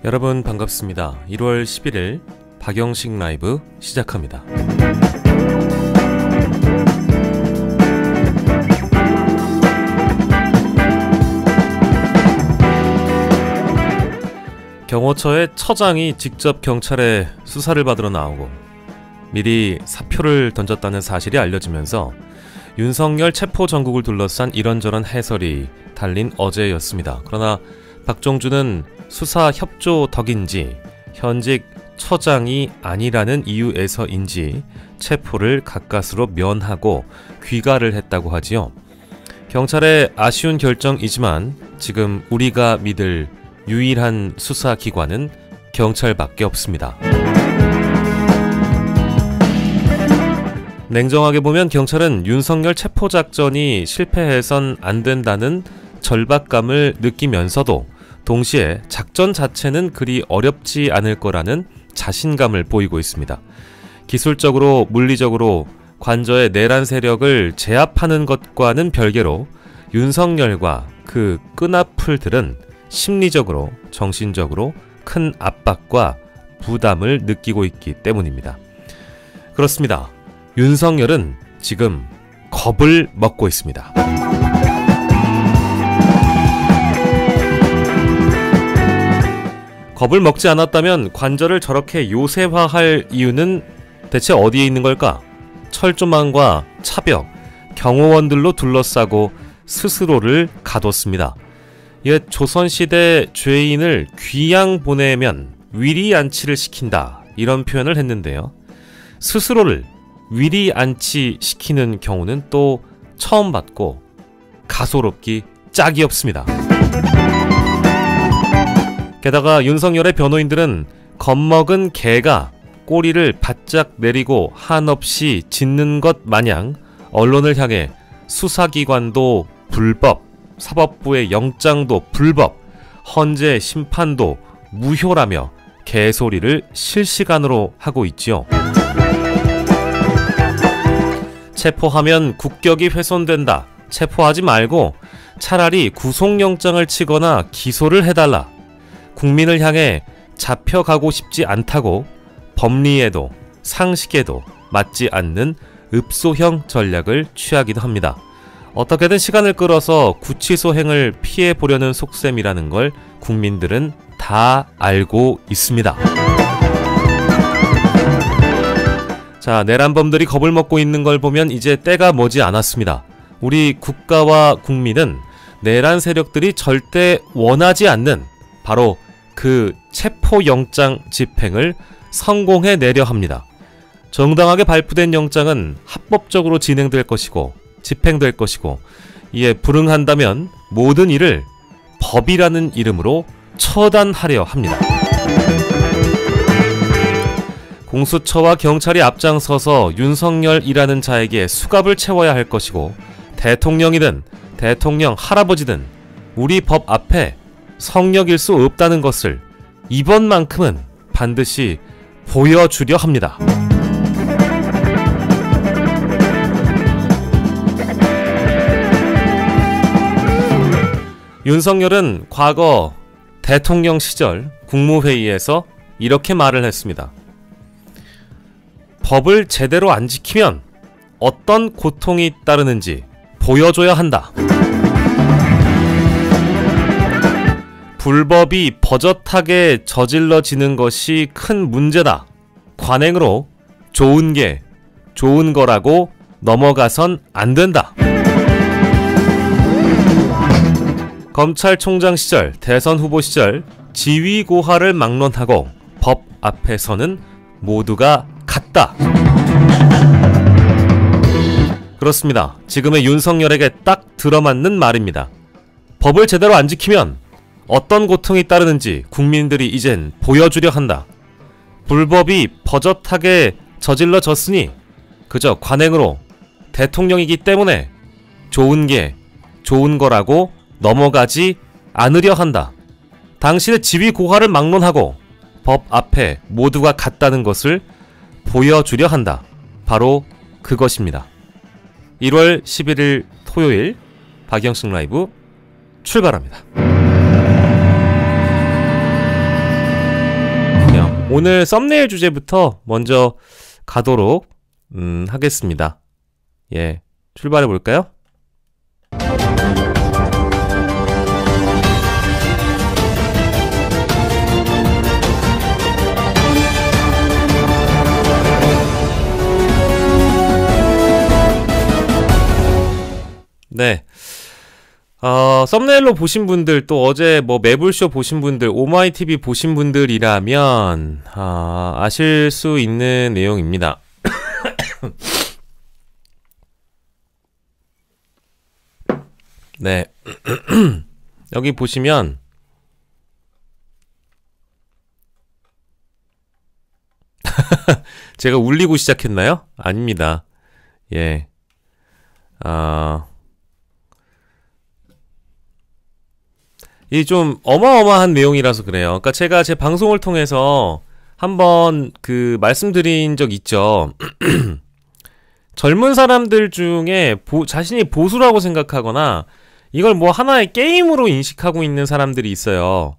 여러분 반갑습니다. 1월 11일 박영식 라이브 시작합니다. 경호처의 처장이 직접 경찰에 수사를 받으러 나오고 미리 사표를 던졌다는 사실이 알려지면서 윤석열 체포 전국을 둘러싼 이런저런 해설이 달린 어제였습니다. 그러나 박종준은 수사 협조 덕인지 현직 처장이 아니라는 이유에서인지 체포를 가까스로 면하고 귀가를 했다고 하지요. 경찰의 아쉬운 결정이지만 지금 우리가 믿을 유일한 수사기관은 경찰밖에 없습니다. 냉정하게 보면 경찰은 윤석열 체포작전이 실패해선 안 된다는 절박감을 느끼면서도 동시에 작전 자체는 그리 어렵지 않을 거라는 자신감을 보이고 있습니다. 기술적으로 물리적으로 관저의 내란 세력을 제압하는 것과는 별개로 윤석열과 그 끈앞풀들은 심리적으로 정신적으로 큰 압박과 부담을 느끼고 있기 때문입니다. 그렇습니다. 윤석열은 지금 겁을 먹고 있습니다. 겁을 먹지 않았다면 관저를 저렇게 요새화할 이유는 대체 어디에 있는 걸까? 철조망과 차벽, 경호원들로 둘러싸고 스스로를 가뒀습니다. 옛 조선시대 죄인을 귀양 보내면 위리안치를 시킨다 이런 표현을 했는데요. 스스로를 위리안치 시키는 경우는 또 처음 봤고 가소롭기 짝이 없습니다. 게다가 윤석열의 변호인들은 겁먹은 개가 꼬리를 바짝 내리고 한없이 짖는 것 마냥 언론을 향해 수사기관도 불법, 사법부의 영장도 불법, 헌재 심판도 무효라며 개소리를 실시간으로 하고 있지요. 체포하면 국격이 훼손된다. 체포하지 말고 차라리 구속영장을 치거나 기소를 해달라. 국민을 향해 잡혀가고 싶지 않다고 법리에도 상식에도 맞지 않는 읍소형 전략을 취하기도 합니다. 어떻게든 시간을 끌어서 구치소행을 피해보려는 속셈이라는 걸 국민들은 다 알고 있습니다. 자, 내란범들이 겁을 먹고 있는 걸 보면 이제 때가 머지 않았습니다. 우리 국가와 국민은 내란 세력들이 절대 원하지 않는 바로 그 체포영장 집행을 성공해내려 합니다. 정당하게 발부된 영장은 합법적으로 진행될 것이고 집행될 것이고 이에 불응한다면 모든 일을 법이라는 이름으로 처단하려 합니다. 공수처와 경찰이 앞장서서 윤석열이라는 자에게 수갑을 채워야 할 것이고 대통령이든 대통령 할아버지든 우리 법 앞에 성역일 수 없다는 것을 이번만큼은 반드시 보여주려 합니다. 윤석열은 과거 대통령 시절 국무회의에서 이렇게 말을 했습니다. 법을 제대로 안 지키면 어떤 고통이 따르는지 보여줘야 한다. 불법이 버젓하게 저질러지는 것이 큰 문제다. 관행으로 좋은 게 좋은 거라고 넘어가선 안 된다. 검찰총장 시절, 대선 후보 시절 지위고하를 막론하고 법 앞에서는 모두가 같다. 그렇습니다. 지금의 윤석열에게 딱 들어맞는 말입니다. 법을 제대로 안 지키면 어떤 고통이 따르는지 국민들이 이젠 보여주려 한다. 불법이 버젓하게 저질러졌으니 그저 관행으로 대통령이기 때문에 좋은 게 좋은 거라고 넘어가지 않으려 한다. 당신의 지위 고하를 막론하고 법 앞에 모두가 같다는 것을 보여주려 한다. 바로 그것입니다. 1월 11일 토요일 박영식 라이브 출발합니다. 오늘 썸네일 주제부터 먼저 가도록 하겠습니다. 예, 출발해 볼까요? 네. 썸네일로 보신 분들, 또 어제 뭐 매불쇼 보신 분들, 오마이TV 보신 분들이라면 아실 수 있는 내용입니다. 네. 여기 보시면 제가 울리고 시작했나요? 아닙니다. 예. 이 좀 어마어마한 내용이라서 그래요. 그러니까 제가 제 방송을 통해서 한번 말씀드린 적 있죠. 젊은 사람들 중에 자신이 보수라고 생각하거나 이걸 뭐 하나의 게임으로 인식하고 있는 사람들이 있어요.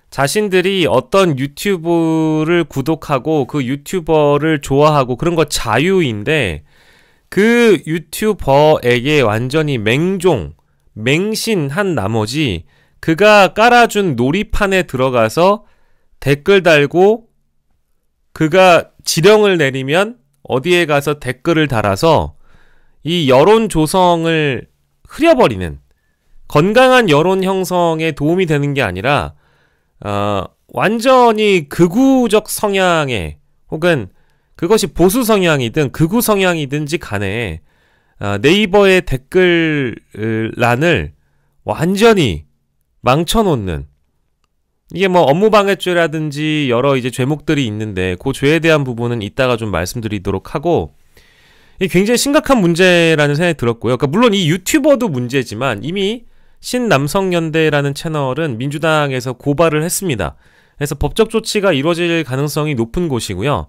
자신들이 어떤 유튜브를 구독하고 그 유튜버를 좋아하고 그런 거 자유인데, 그 유튜버에게 완전히 맹신한 나머지 그가 깔아준 놀이판에 들어가서 댓글 달고, 그가 지령을 내리면 어디에 가서 댓글을 달아서 이 여론 조성을 흐려버리는, 건강한 여론 형성에 도움이 되는 게 아니라 완전히 극우적 성향의, 혹은 그것이 보수 성향이든 극우 성향이든지 간에 네이버의 댓글란을 완전히 망쳐놓는, 이게 뭐 업무방해죄라든지 여러 이제 죄목들이 있는데 그 죄에 대한 부분은 이따가 좀 말씀드리도록 하고, 이게 굉장히 심각한 문제라는 생각이 들었고요. 그러니까 물론 이 유튜버도 문제지만 이미 신남성연대라는 채널은 민주당에서 고발을 했습니다. 그래서 법적 조치가 이루어질 가능성이 높은 곳이고요.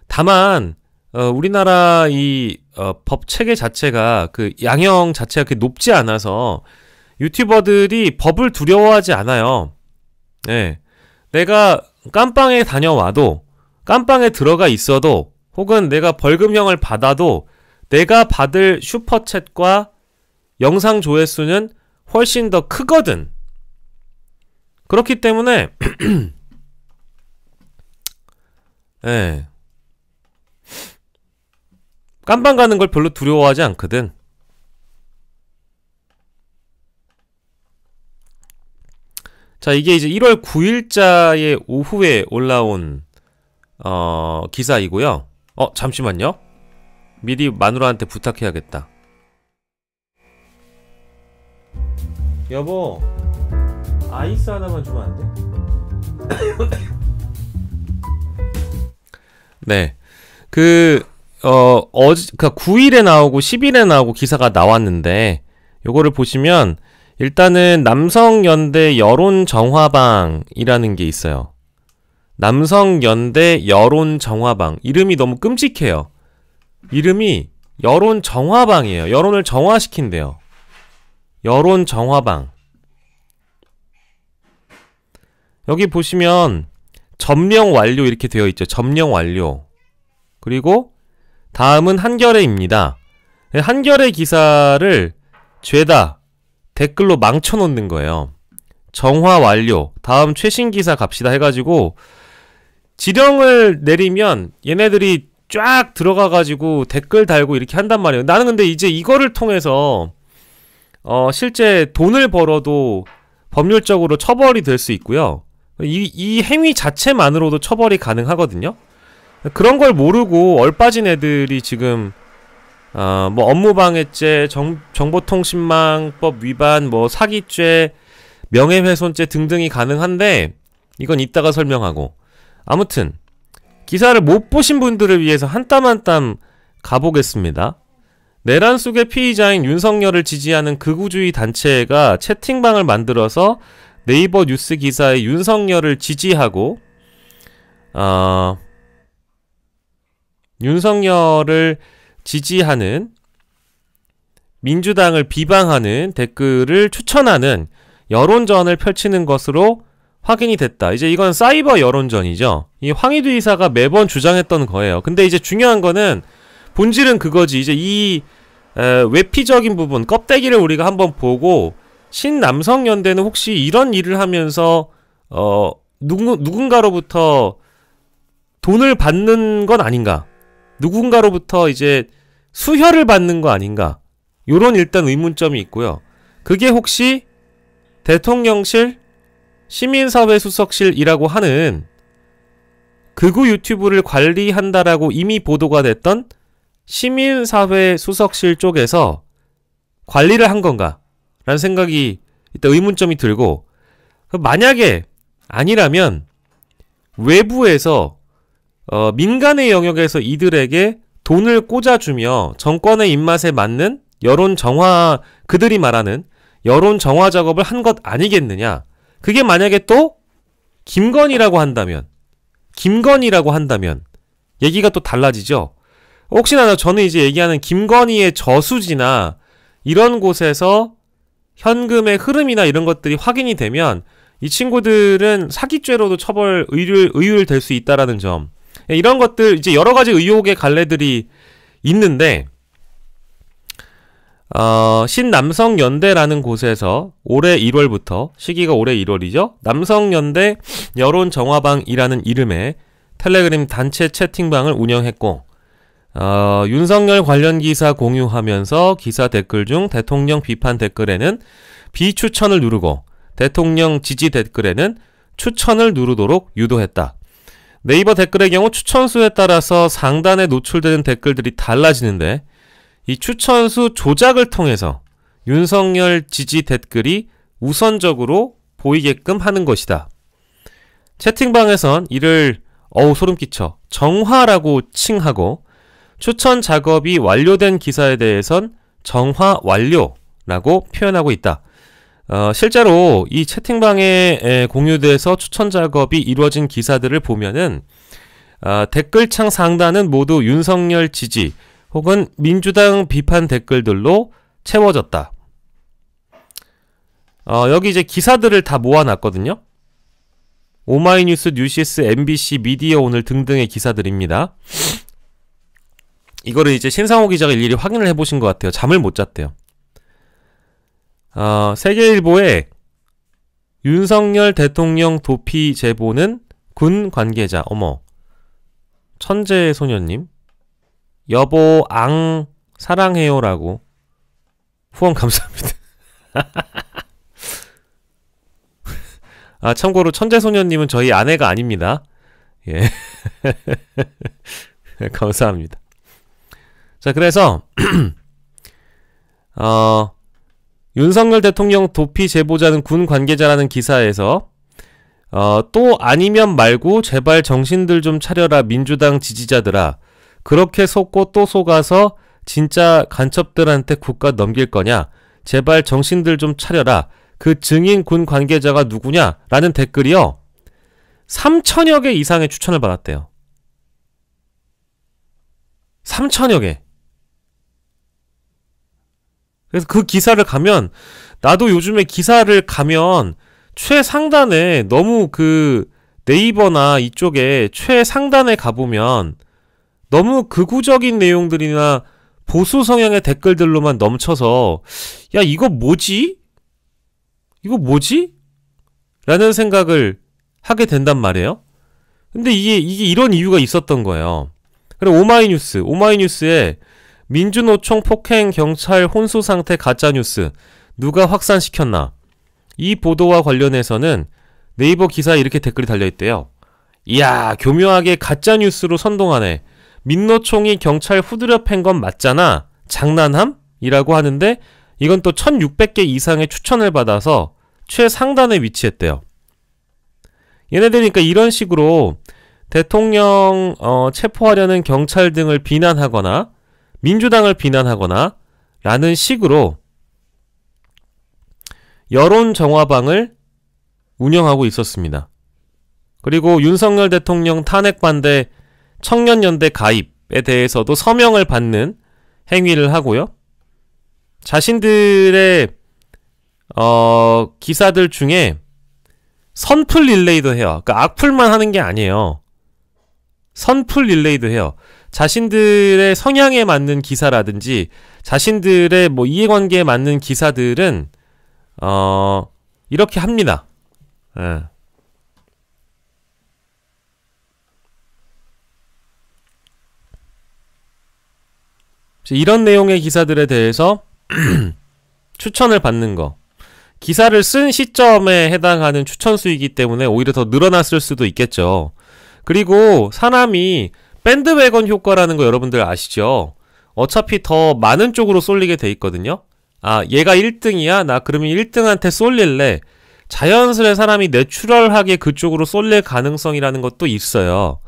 다만 우리나라 이 법 체계 자체가, 그 양형 자체가 그렇게 높지 않아서 유튜버들이 법을 두려워하지 않아요. 네. 내가 깜빵에 다녀와도, 깜빵에 들어가 있어도, 혹은 내가 벌금형을 받아도 내가 받을 슈퍼챗과 영상 조회수는 훨씬 더 크거든. 그렇기 때문에 네. 깜빵 가는 걸 별로 두려워하지 않거든. 자, 이게 이제 1월 9일자의 오후에 올라온 기사이고요. 잠시만요. 미리 마누라한테 부탁해야겠다. 여보, 아이스 하나만 주면 안 돼? 네. 그러니까 9일에 나오고 10일에 나오고 기사가 나왔는데, 요거를 보시면 일단은 남성연대 여론정화방이라는 게 있어요. 남성연대 여론정화방. 이름이 너무 끔찍해요. 이름이 여론정화방이에요. 여론을 정화시킨대요. 여론정화방. 여기 보시면 점령 완료 이렇게 되어 있죠. 점령 완료. 그리고 다음은 한겨레입니다. 한겨레 기사를 죄다 댓글로 망쳐놓는 거예요. 정화 완료. 다음 최신 기사 갑시다 해가지고 지령을 내리면 얘네들이 쫙 들어가가지고 댓글 달고 이렇게 한단 말이에요. 나는 근데 이제 이거를 통해서 실제 돈을 벌어도 법률적으로 처벌이 될 수 있고요. 이 행위 자체만으로도 처벌이 가능하거든요. 그런 걸 모르고 얼빠진 애들이 지금 뭐 업무방해죄, 정보통신망법 위반, 뭐 사기죄, 명예훼손죄 등등이 가능한데, 이건 이따가 설명하고, 아무튼 기사를 못 보신 분들을 위해서 한 땀 한 땀 가보겠습니다. 내란 속의 피의자인 윤석열을 지지하는 극우주의 단체가 채팅방을 만들어서 네이버 뉴스 기사에 윤석열을 지지하고 윤석열을 지지하는, 민주당을 비방하는 댓글을 추천하는 여론전을 펼치는 것으로 확인이 됐다. 이제 이건 사이버 여론전이죠. 이 황희두 이사가 매번 주장했던 거예요. 근데 이제 중요한 거는 본질은 그거지. 이제 이 외피적인 부분, 껍데기를 우리가 한번 보고 신남성연대는 혹시 이런 일을 하면서 누군가로부터 돈을 받는 건 아닌가? 누군가로부터 이제 수혈을 받는 거 아닌가? 요런 일단 의문점이 있고요. 그게 혹시 대통령실 시민사회수석실이라고 하는 극우 유튜브를 관리한다라고 이미 보도가 됐던 시민사회수석실 쪽에서 관리를 한 건가? 라는 생각이 일단 의문점이 들고, 만약에 아니라면 외부에서 민간의 영역에서 이들에게 돈을 꽂아주며 정권의 입맛에 맞는 여론 정화, 그들이 말하는 여론 정화 작업을 한 것 아니겠느냐. 그게 만약에 또 김건희라고 한다면 얘기가 또 달라지죠. 혹시나 저는 이제 얘기하는 김건희의 저수지나 이런 곳에서 현금의 흐름이나 이런 것들이 확인이 되면 이 친구들은 사기죄로도 처벌 의율될 수 있다라는 점, 이런 것들 이제 여러 가지 의혹의 갈래들이 있는데, 신남성연대라는 곳에서 올해 1월부터, 시기가 올해 1월이죠. 남성연대 여론정화방이라는 이름의 텔레그램 단체 채팅방을 운영했고, 윤석열 관련 기사 공유하면서 기사 댓글 중 대통령 비판 댓글에는 비추천을 누르고 대통령 지지 댓글에는 추천을 누르도록 유도했다. 네이버 댓글의 경우 추천수에 따라서 상단에 노출되는 댓글들이 달라지는데, 이 추천수 조작을 통해서 윤석열 지지 댓글이 우선적으로 보이게끔 하는 것이다. 채팅방에선 이를 소름 끼쳐 정화라고 칭하고, 추천 작업이 완료된 기사에 대해선 정화 완료라고 표현하고 있다. 실제로 이 채팅방에 공유돼서 추천 작업이 이루어진 기사들을 보면은 댓글창 상단은 모두 윤석열 지지 혹은 민주당 비판 댓글들로 채워졌다. 여기 이제 기사들을 다 모아놨거든요. 오마이뉴스, 뉴시스, MBC, 미디어오늘 등등의 기사들입니다. 이거를 이제 신상호 기자가 일일이 확인을 해보신 것 같아요. 잠을 못 잤대요. 세계일보에 윤석열 대통령 도피 제보는 군 관계자, 어머, 천재 소녀님, 여보 앙 사랑해요라고 후원 감사합니다. 참고로 천재 소녀님은 저희 아내가 아닙니다. 예. 감사합니다. 자, 그래서 윤석열 대통령 도피 제보자는 군 관계자라는 기사에서 또 아니면 말고 제발 정신들 좀 차려라 민주당 지지자들아, 그렇게 속고 또 속아서 진짜 간첩들한테 국가 넘길 거냐, 제발 정신들 좀 차려라, 그 증인 군 관계자가 누구냐 라는 댓글이요 3천여 개 이상의 추천을 받았대요. 3천여 개. 그래서 그 기사를 가면, 나도 요즘에 기사를 가면 최상단에, 너무 그 네이버나 이쪽에 최상단에 가보면 너무 극우적인 내용들이나 보수 성향의 댓글들로만 넘쳐서, 야 이거 뭐지? 이거 뭐지? 라는 생각을 하게 된단 말이에요. 근데 이게 이런 이유가 있었던 거예요. 그리고 오마이뉴스에 민주노총 폭행 경찰 혼수 상태 가짜뉴스 누가 확산시켰나, 이 보도와 관련해서는 네이버 기사에 이렇게 댓글이 달려있대요. 이야, 교묘하게 가짜뉴스로 선동하네. 민노총이 경찰 후드려 팬 건 맞잖아. 장난함? 이라고 하는데, 이건 또 1600개 이상의 추천을 받아서 최상단에 위치했대요. 얘네들이니까 이런 식으로 대통령 체포하려는 경찰 등을 비난하거나 민주당을 비난하거나 라는 식으로 여론 정화방을 운영하고 있었습니다. 그리고 윤석열 대통령 탄핵 반대 청년연대 가입에 대해서도 서명을 받는 행위를 하고요. 자신들의 기사들 중에 선풀 릴레이도 해요. 그러니까 악플만 하는 게 아니에요. 선풀 릴레이도 해요. 자신들의 성향에 맞는 기사라든지 자신들의 뭐 이해관계에 맞는 기사들은 이렇게 합니다. 예. 이런 내용의 기사들에 대해서 추천을 받는 거. 기사를 쓴 시점에 해당하는 추천 수이기 때문에 오히려 더 늘어났을 수도 있겠죠. 그리고 사람이 밴드웨건 효과라는 거 여러분들 아시죠? 어차피 더 많은 쪽으로 쏠리게 돼 있거든요. 아, 얘가 1등이야? 나 그러면 1등한테 쏠릴래. 자연스레 사람이 내추럴하게 그쪽으로 쏠릴 가능성이라는 것도 있어요.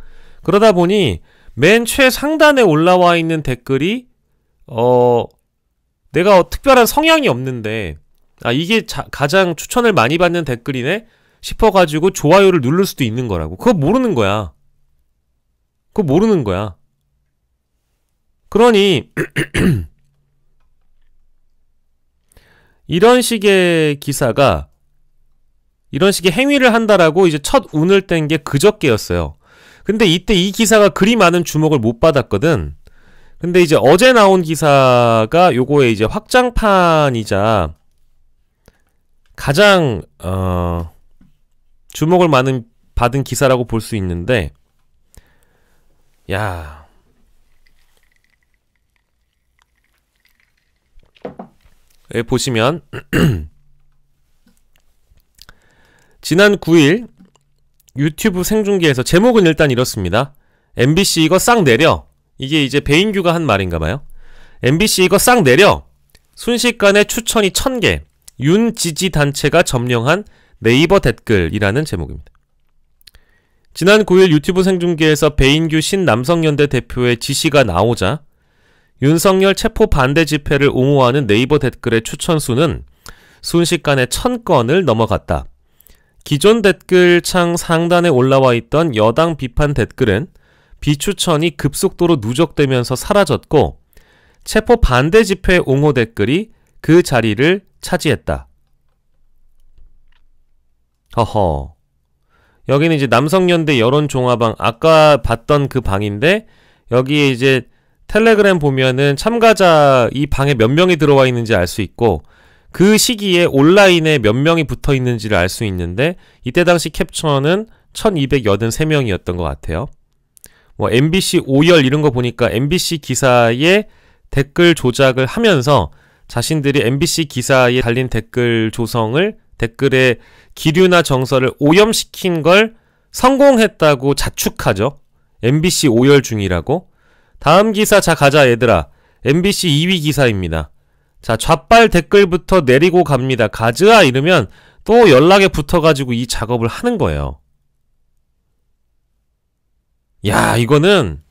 그러다 보니 맨 최상단에 올라와 있는 댓글이 내가 특별한 성향이 없는데 이게 가장 추천을 많이 받는 댓글이네 싶어가지고 좋아요를 누를 수도 있는 거라고. 그거 모르는 거야. 그거 모르는 거야. 그러니 이런 식의 기사가 이런 식의 행위를 한다라고 이제 첫 운을 뗀 게 그저께였어요. 근데 이때 이 기사가 그리 많은 주목을 못 받았거든. 근데 이제 어제 나온 기사가 요거의 이제 확장판이자 가장 주목을 많은 받은 기사라고 볼 수 있는데, 야, 여기 보시면 지난 9일 유튜브 생중계에서 제목은 일단 이렇습니다. MBC 이거 싹 내려. 이게 이제 배인규가 한 말인가봐요. MBC 이거 싹 내려. 순식간에 추천이 1000개. 윤 지지 단체가 점령한 네이버 댓글이라는 제목입니다. 지난 9일 유튜브 생중계에서 배인규 신남성연대 대표의 지시가 나오자 윤석열 체포 반대 집회를 옹호하는 네이버 댓글의 추천수는 순식간에 1000건을 넘어갔다. 기존 댓글창 상단에 올라와 있던 여당 비판 댓글은 비추천이 급속도로 누적되면서 사라졌고 체포 반대 집회 옹호 댓글이 그 자리를 차지했다. 허허. 여기는 이제 남성연대 여론종합방, 아까 봤던 그 방인데 여기에 이제 텔레그램 보면은 참가자 이 방에 몇 명이 들어와 있는지 알 수 있고 그 시기에 온라인에 몇 명이 붙어 있는지를 알 수 있는데 이때 당시 캡처는 1283명이었던 것 같아요. 뭐 MBC 오열 이런 거 보니까 MBC 기사에 댓글 조작을 하면서 자신들이 MBC 기사에 달린 댓글 조성을 댓글의 기류나 정서를 오염시킨 걸 성공했다고 자축하죠. MBC 오열 중이라고. 다음 기사 자 가자 얘들아. MBC 2위 기사입니다. 자 좌빨 댓글부터 내리고 갑니다. 가즈아 이러면 또 연락에 붙어가지고 이 작업을 하는 거예요. 야 이거는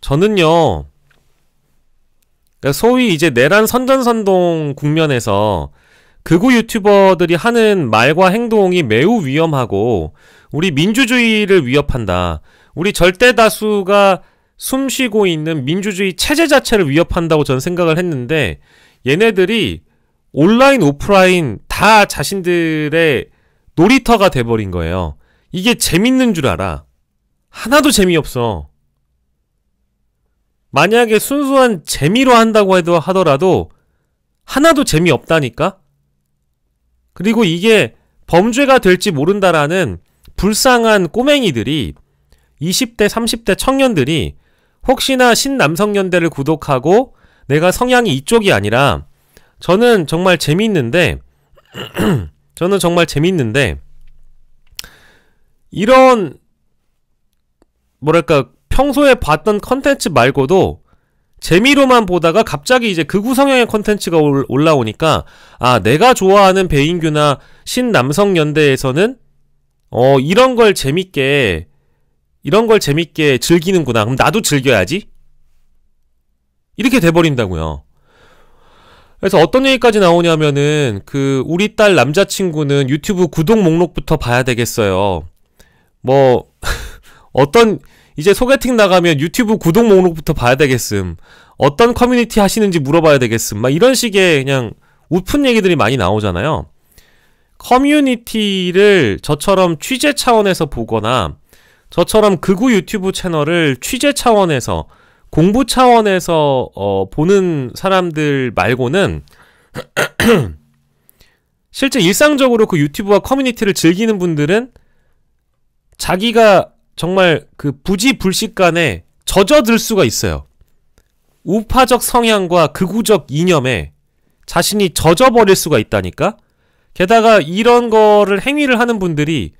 저는요 그러니까 소위 이제 내란 선전선동 국면에서 극우 유튜버들이 하는 말과 행동이 매우 위험하고 우리 민주주의를 위협한다. 우리 절대 다수가 숨쉬고 있는 민주주의 체제 자체를 위협한다고 전 생각을 했는데 얘네들이 온라인 오프라인 다 자신들의 놀이터가 돼버린 거예요. 이게 재밌는 줄 알아. 하나도 재미없어. 만약에 순수한 재미로 한다고 하더라도 하나도 재미없다니까? 그리고 이게 범죄가 될지 모른다라는 불쌍한 꼬맹이들이 20대, 30대 청년들이 혹시나 신남성연대를 구독하고 내가 성향이 이쪽이 아니라 저는 정말 재밌는데 이런 뭐랄까 평소에 봤던 컨텐츠 말고도 재미로만 보다가 갑자기 이제 극우 성향의 컨텐츠가 올라오니까 내가 좋아하는 배인규나 신남성연대에서는 이런 걸 재밌게 즐기는구나. 그럼 나도 즐겨야지. 이렇게 돼버린다고요. 그래서 어떤 얘기까지 나오냐면은 우리 딸 남자친구는 유튜브 구독 목록부터 봐야 되겠어요. 뭐 이제 소개팅 나가면 유튜브 구독 목록부터 봐야 되겠음. 어떤 커뮤니티 하시는지 물어봐야 되겠음. 막 이런 식의 그냥 웃픈 얘기들이 많이 나오잖아요. 커뮤니티를 저처럼 취재 차원에서 보거나 저처럼 극우 유튜브 채널을 취재 차원에서 공부 차원에서 보는 사람들 말고는 실제 일상적으로 그 유튜브와 커뮤니티를 즐기는 분들은 자기가 정말 그 부지불식간에 젖어들 수가 있어요. 우파적 성향과 극우적 이념에 자신이 젖어버릴 수가 있다니까? 게다가 이런 거를 행위를 하는 분들이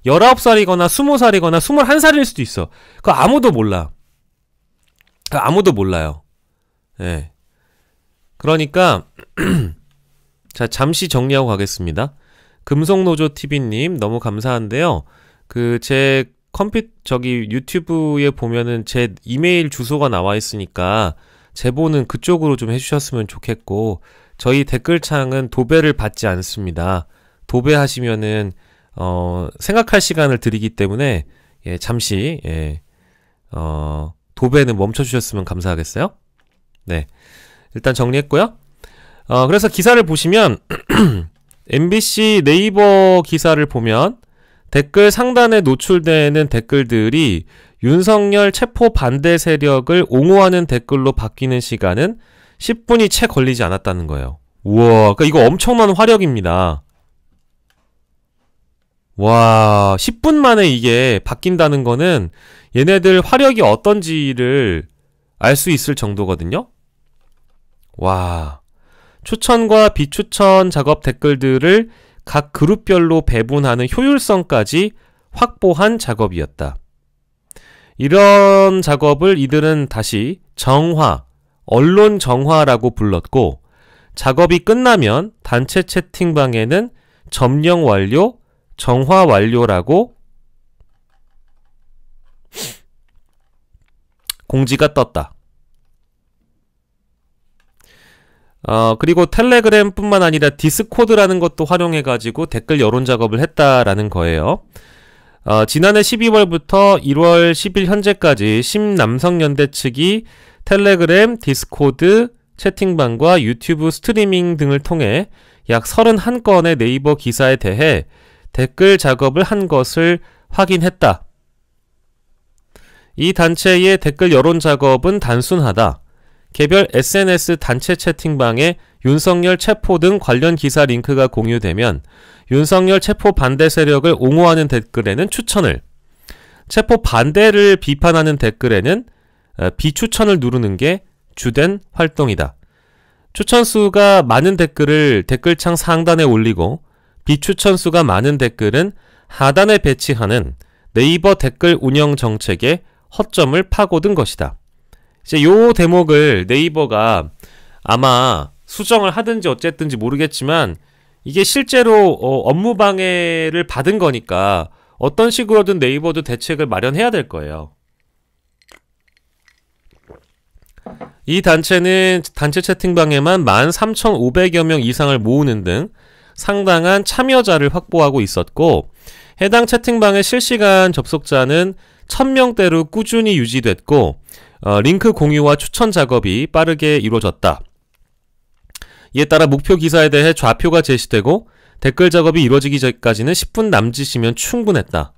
19살이거나 20살이거나 21살일 수도 있어. 그거 아무도 몰라. 아무도 몰라요. 예. 그러니까 자, 잠시 정리하고 가겠습니다. 금속노조TV님 너무 감사한데요. 제 유튜브에 보면은 제 이메일 주소가 나와 있으니까 제보는 그쪽으로 좀 해주셨으면 좋겠고, 저희 댓글창은 도배를 받지 않습니다. 도배하시면은 생각할 시간을 드리기 때문에 잠시 도배는 멈춰주셨으면 감사하겠어요. 네, 일단 정리했고요. 그래서 기사를 보시면 MBC 네이버 기사를 보면 댓글 상단에 노출되는 댓글들이 윤석열 체포 반대 세력을 옹호하는 댓글로 바뀌는 시간은 10분이 채 걸리지 않았다는 거예요. 우와, 그러니까 이거 엄청난 화력입니다. 와, 10분 만에 이게 바뀐다는 거는 얘네들 화력이 어떤지를 알 수 있을 정도거든요. 와, 추천과 비추천 작업 댓글들을 각 그룹별로 배분하는 효율성까지 확보한 작업이었다. 이런 작업을 이들은 다시 정화, 언론 정화라고 불렀고, 작업이 끝나면 단체 채팅방에는 점령 완료, 정화 완료라고 공지가 떴다. 그리고 텔레그램 뿐만 아니라 디스코드라는 것도 활용해가지고 댓글 여론 작업을 했다라는 거예요. 지난해 12월부터 1월 10일 현재까지 신남성연대 측이 텔레그램, 디스코드, 채팅방과 유튜브 스트리밍 등을 통해 약 31건의 네이버 기사에 대해 댓글 작업을 한 것을 확인했다. 이 단체의 댓글 여론 작업은 단순하다. 개별 SNS 단체 채팅방에 윤석열 체포 등 관련 기사 링크가 공유되면 윤석열 체포 반대 세력을 옹호하는 댓글에는 추천을, 체포 반대를 비판하는 댓글에는 비추천을 누르는 게 주된 활동이다. 추천 수가 많은 댓글을 댓글창 상단에 올리고 비추천 수가 많은 댓글은 하단에 배치하는 네이버 댓글 운영 정책의 허점을 파고든 것이다. 이제 요 대목을 네이버가 아마 수정을 하든지 어쨌든지 모르겠지만 이게 실제로 업무 방해를 받은 거니까 어떤 식으로든 네이버도 대책을 마련해야 될 거예요. 이 단체는 단체 채팅방에만 13,500여 명 이상을 모으는 등 상당한 참여자를 확보하고 있었고, 해당 채팅방의 실시간 접속자는 1000명대로 꾸준히 유지됐고, 링크 공유와 추천 작업이 빠르게 이루어졌다. 이에 따라 목표 기사에 대해 좌표가 제시되고 댓글 작업이 이루어지기 전까지는 10분 남짓이면 충분했다.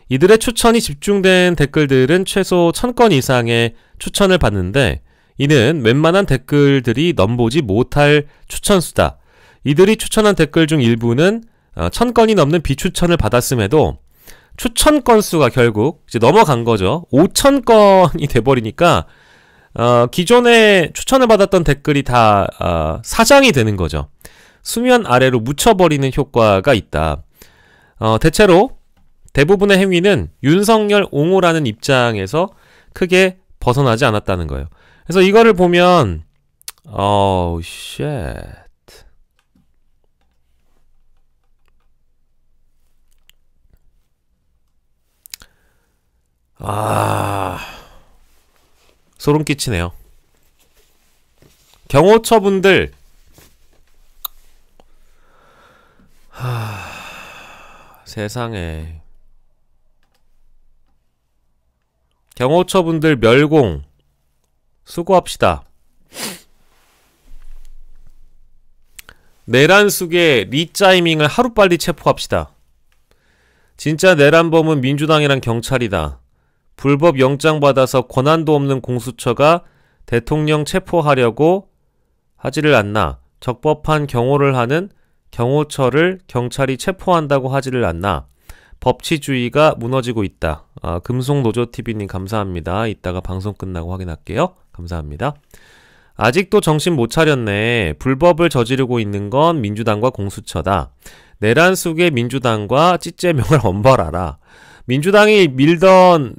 이들의 추천이 집중된 댓글들은 최소 1000건 이상의 추천을 받는데, 이는 웬만한 댓글들이 넘보지 못할 추천수다. 이들이 추천한 댓글 중 일부는 1000건이 넘는 비추천을 받았음에도 추천 건수가 결국 이제 넘어간 거죠. 5000건이 돼버리니까 기존에 추천을 받았던 댓글이 다 사장이 되는 거죠. 수면 아래로 묻혀버리는 효과가 있다. 대체로 대부분의 행위는 윤석열 옹호라는 입장에서 크게 벗어나지 않았다는 거예요. 그래서 이거를 보면 쉣. 소름 끼치네요. 경호처분들 세상에, 경호처분들 멸공 수고합시다. 내란숙의 리짜이밍을 하루빨리 체포합시다. 진짜 내란범은 민주당이란 경찰이다. 불법 영장 받아서 권한도 없는 공수처가 대통령 체포하려고 하지를 않나. 적법한 경호를 하는 경호처를 경찰이 체포한다고 하지를 않나. 법치주의가 무너지고 있다. 금속노조TV님 감사합니다. 이따가 방송 끝나고 확인할게요. 감사합니다. 아직도 정신 못 차렸네. 불법을 저지르고 있는 건 민주당과 공수처다. 내란 속의 민주당과 찌째명을 엄벌하라. 민주당이 밀던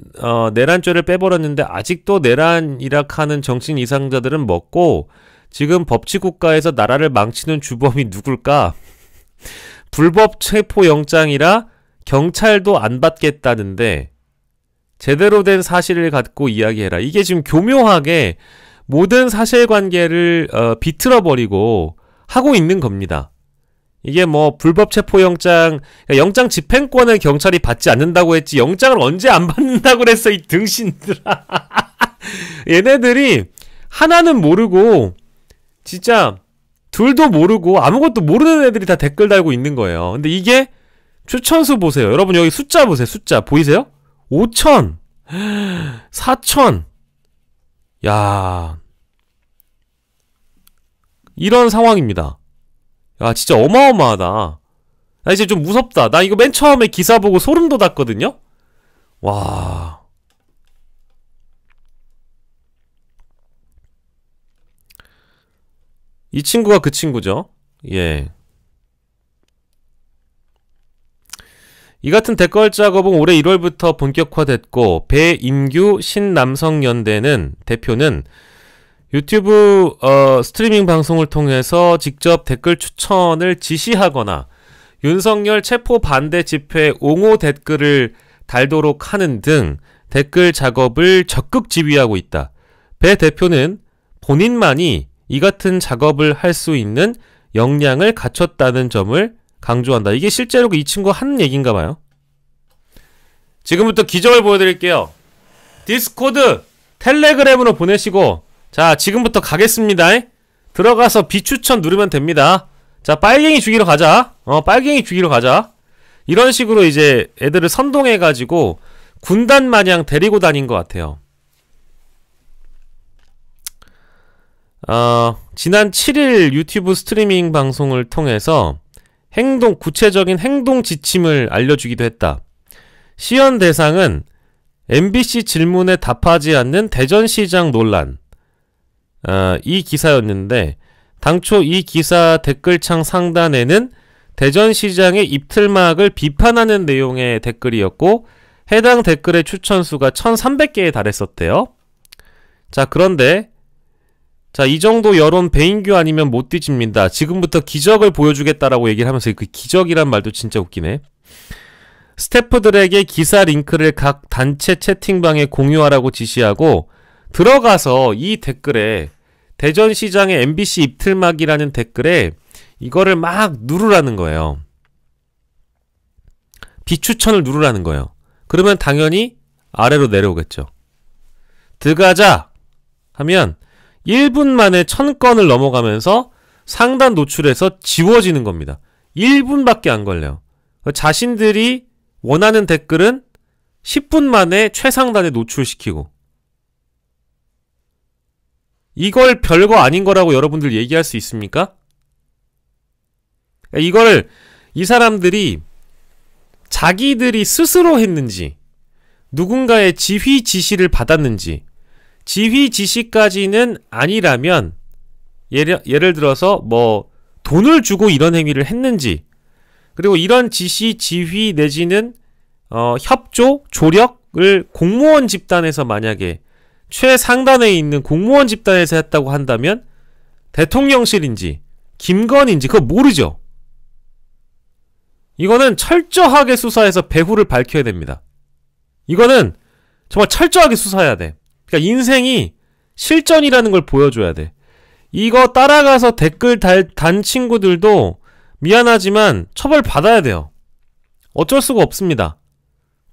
내란죄를 빼버렸는데 아직도 내란이라 하는 정신 이상자들은 먹고 지금 법치국가에서 나라를 망치는 주범이 누굴까? 불법 체포영장이라 경찰도 안 받겠다는데 제대로 된 사실을 갖고 이야기해라. 이게 지금 교묘하게 모든 사실관계를 비틀어버리고 하고 있는 겁니다. 이게 뭐 불법 체포영장, 그러니까 영장 집행권을 경찰이 받지 않는다고 했지 영장을 언제 안 받는다고 그랬어 이 등신들아. 얘네들이 하나는 모르고 진짜 둘도 모르고 아무것도 모르는 애들이 다 댓글 달고 있는 거예요. 근데 이게 추천수 보세요. 여러분 여기 숫자 보세요. 숫자 보이세요? 5,000 4,000 야, 이런 상황입니다. 야, 진짜 어마어마하다. 나 이제 좀 무섭다. 나 이거 맨 처음에 기사 보고 소름 돋았거든요? 와. 이 친구가 그 친구죠. 예. 이 같은 댓글 작업은 올해 1월부터 본격화됐고 배인규 신남성연대는 대표는 유튜브 스트리밍 방송을 통해서 직접 댓글 추천을 지시하거나 윤석열 체포 반대 집회 옹호 댓글을 달도록 하는 등 댓글 작업을 적극 지휘하고 있다. 배 대표는 본인만이 이 같은 작업을 할 수 있는 역량을 갖췄다는 점을 강조한다. 이게 실제로 이 친구가 하는 얘기인가 봐요. 지금부터 기적을 보여드릴게요. 디스코드, 텔레그램으로 보내시고 자, 지금부터 가겠습니다. 들어가서 비추천 누르면 됩니다. 자, 빨갱이 죽이러 가자. 빨갱이 죽이러 가자. 이런 식으로 이제 애들을 선동해가지고 군단 마냥 데리고 다닌 것 같아요. 지난 7일 유튜브 스트리밍 방송을 통해서 구체적인 행동 지침을 알려주기도 했다. 시연 대상은 MBC 질문에 답하지 않는 대전시장 논란. 이 기사였는데 당초 이 기사 댓글창 상단에는 대전시장의 입틀막을 비판하는 내용의 댓글이었고 해당 댓글의 추천수가 1300개에 달했었대요. 자, 그런데 자, 이 정도 여론 배인규 아니면 못 뒤집니다. 지금부터 기적을 보여주겠다라고 얘기를 하면서 그 기적이란 말도 진짜 웃기네. 스태프들에게 기사 링크를 각 단체 채팅방에 공유하라고 지시하고 들어가서 이 댓글에 대전시장의 MBC 입틀막이라는 댓글에 이거를 막 누르라는 거예요. 비추천을 누르라는 거예요. 그러면 당연히 아래로 내려오겠죠. 들어가자 하면 1분 만에 1000건을 넘어가면서 상단 노출에서 지워지는 겁니다. 1분밖에 안 걸려요. 자신들이 원하는 댓글은 10분 만에 최상단에 노출시키고 이걸 별거 아닌 거라고 여러분들 얘기할 수 있습니까? 이걸 이 사람들이 자기들이 스스로 했는지 누군가의 지휘 지시를 받았는지 지휘 지시까지는 아니라면 예를 들어서 뭐 돈을 주고 이런 행위를 했는지 그리고 이런 지시, 지휘 내지는 협조, 조력을 공무원 집단에서 만약에 최상단에 있는 공무원 집단에서 했다고 한다면 대통령실인지 김건희인지 그거 모르죠. 이거는 철저하게 수사해서 배후를 밝혀야 됩니다. 이거는 정말 철저하게 수사해야 돼. 그러니까 인생이 실전이라는 걸 보여줘야 돼. 이거 따라가서 댓글 단 친구들도 미안하지만 처벌 받아야 돼요. 어쩔 수가 없습니다.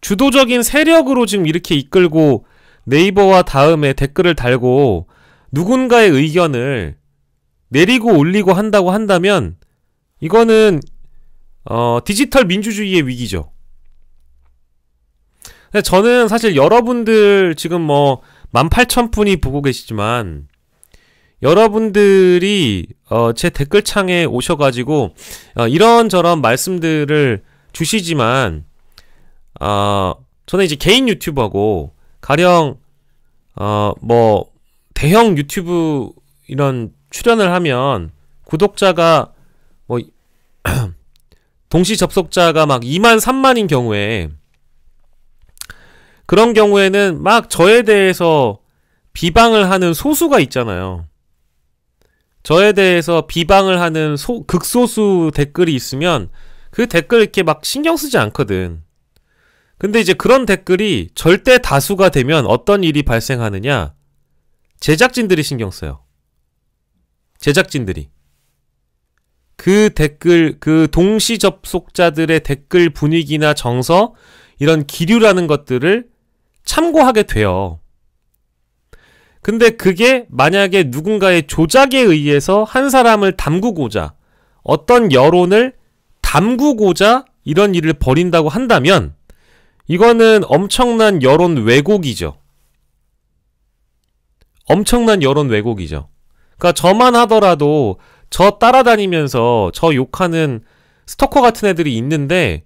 주도적인 세력으로 지금 이렇게 이끌고 네이버와 다음에 댓글을 달고 누군가의 의견을 내리고 올리고 한다고 한다면 이거는 디지털 민주주의의 위기죠. 근데 저는 사실 여러분들 지금 뭐 18,000분이 보고 계시지만 여러분들이 제 댓글창에 오셔가지고 이런저런 말씀들을 주시지만 저는 이제 개인 유튜버고 가령 뭐 대형 유튜브 이런 출연을 하면 구독자가 뭐 동시 접속자가 막 2만 3만인 경우에 그런 경우에는 막 저에 대해서 비방을 하는 소수가 있잖아요. 저에 대해서 비방을 하는 극소수 댓글이 있으면 그 댓글 이렇게 막 신경 쓰지 않거든. 근데 이제 그런 댓글이 절대 다수가 되면 어떤 일이 발생하느냐? 제작진들이 신경 써요. 제작진들이. 그 댓글, 그 동시 접속자들의 댓글 분위기나 정서, 이런 기류라는 것들을 참고하게 돼요. 근데 그게 만약에 누군가의 조작에 의해서 한 사람을 담그고자, 어떤 여론을 담그고자 이런 일을 벌인다고 한다면 이거는 엄청난 여론 왜곡이죠. 엄청난 여론 왜곡이죠. 그러니까 저만 하더라도 저 따라다니면서 저 욕하는 스토커 같은 애들이 있는데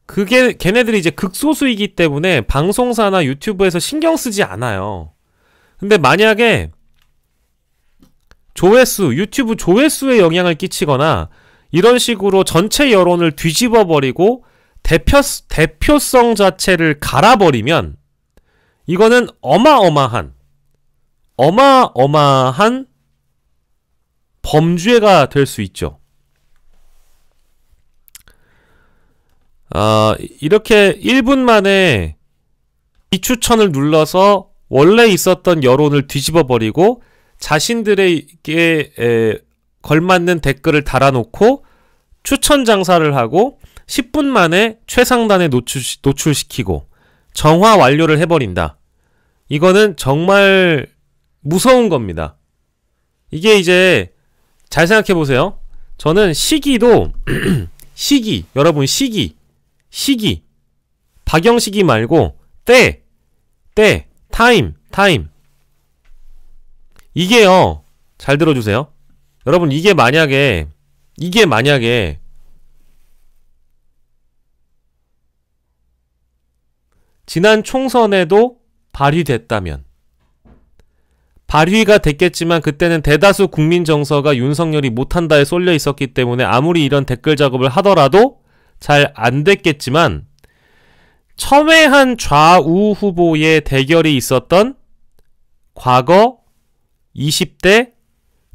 그게 걔네들이 이제 극소수이기 때문에 방송사나 유튜브에서 신경 쓰지 않아요. 근데 만약에 조회수, 유튜브 조회수에 영향을 끼치거나 이런 식으로 전체 여론을 뒤집어버리고 대표성 자체를 갈아버리면 이거는 어마어마한 범죄가 될 수 있죠. 이렇게 1분 만에 비추천을 눌러서 원래 있었던 여론을 뒤집어버리고 자신들에게 걸맞는 댓글을 달아놓고 추천 장사를 하고 10분 만에 최상단에 노출시키고 정화 완료를 해버린다. 이거는 정말 무서운 겁니다. 이게 이제 잘 생각해보세요. 저는 시기도 시기, 여러분 시기 박영식이 말고 때 타임 이게요, 잘 들어주세요. 여러분 이게 만약에 지난 총선에도 발휘됐다면 발휘가 됐겠지만 그때는 대다수 국민 정서가 윤석열이 못한다에 쏠려 있었기 때문에 아무리 이런 댓글 작업을 하더라도 잘 안 됐겠지만 첨예한 좌우 후보의 대결이 있었던 과거 20대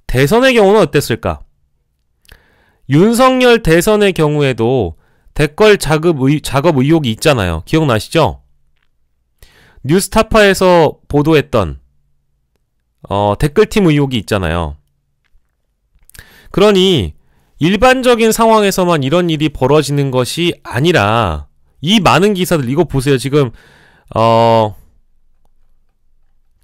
대선의 경우는 어땠을까? 윤석열 대선의 경우에도 댓글 작업 의혹이 있잖아요. 기억나시죠? 뉴스타파에서 보도했던 댓글팀 의혹이 있잖아요. 그러니 일반적인 상황에서만 이런 일이 벌어지는 것이 아니라 이 많은 기사들 이거 보세요. 지금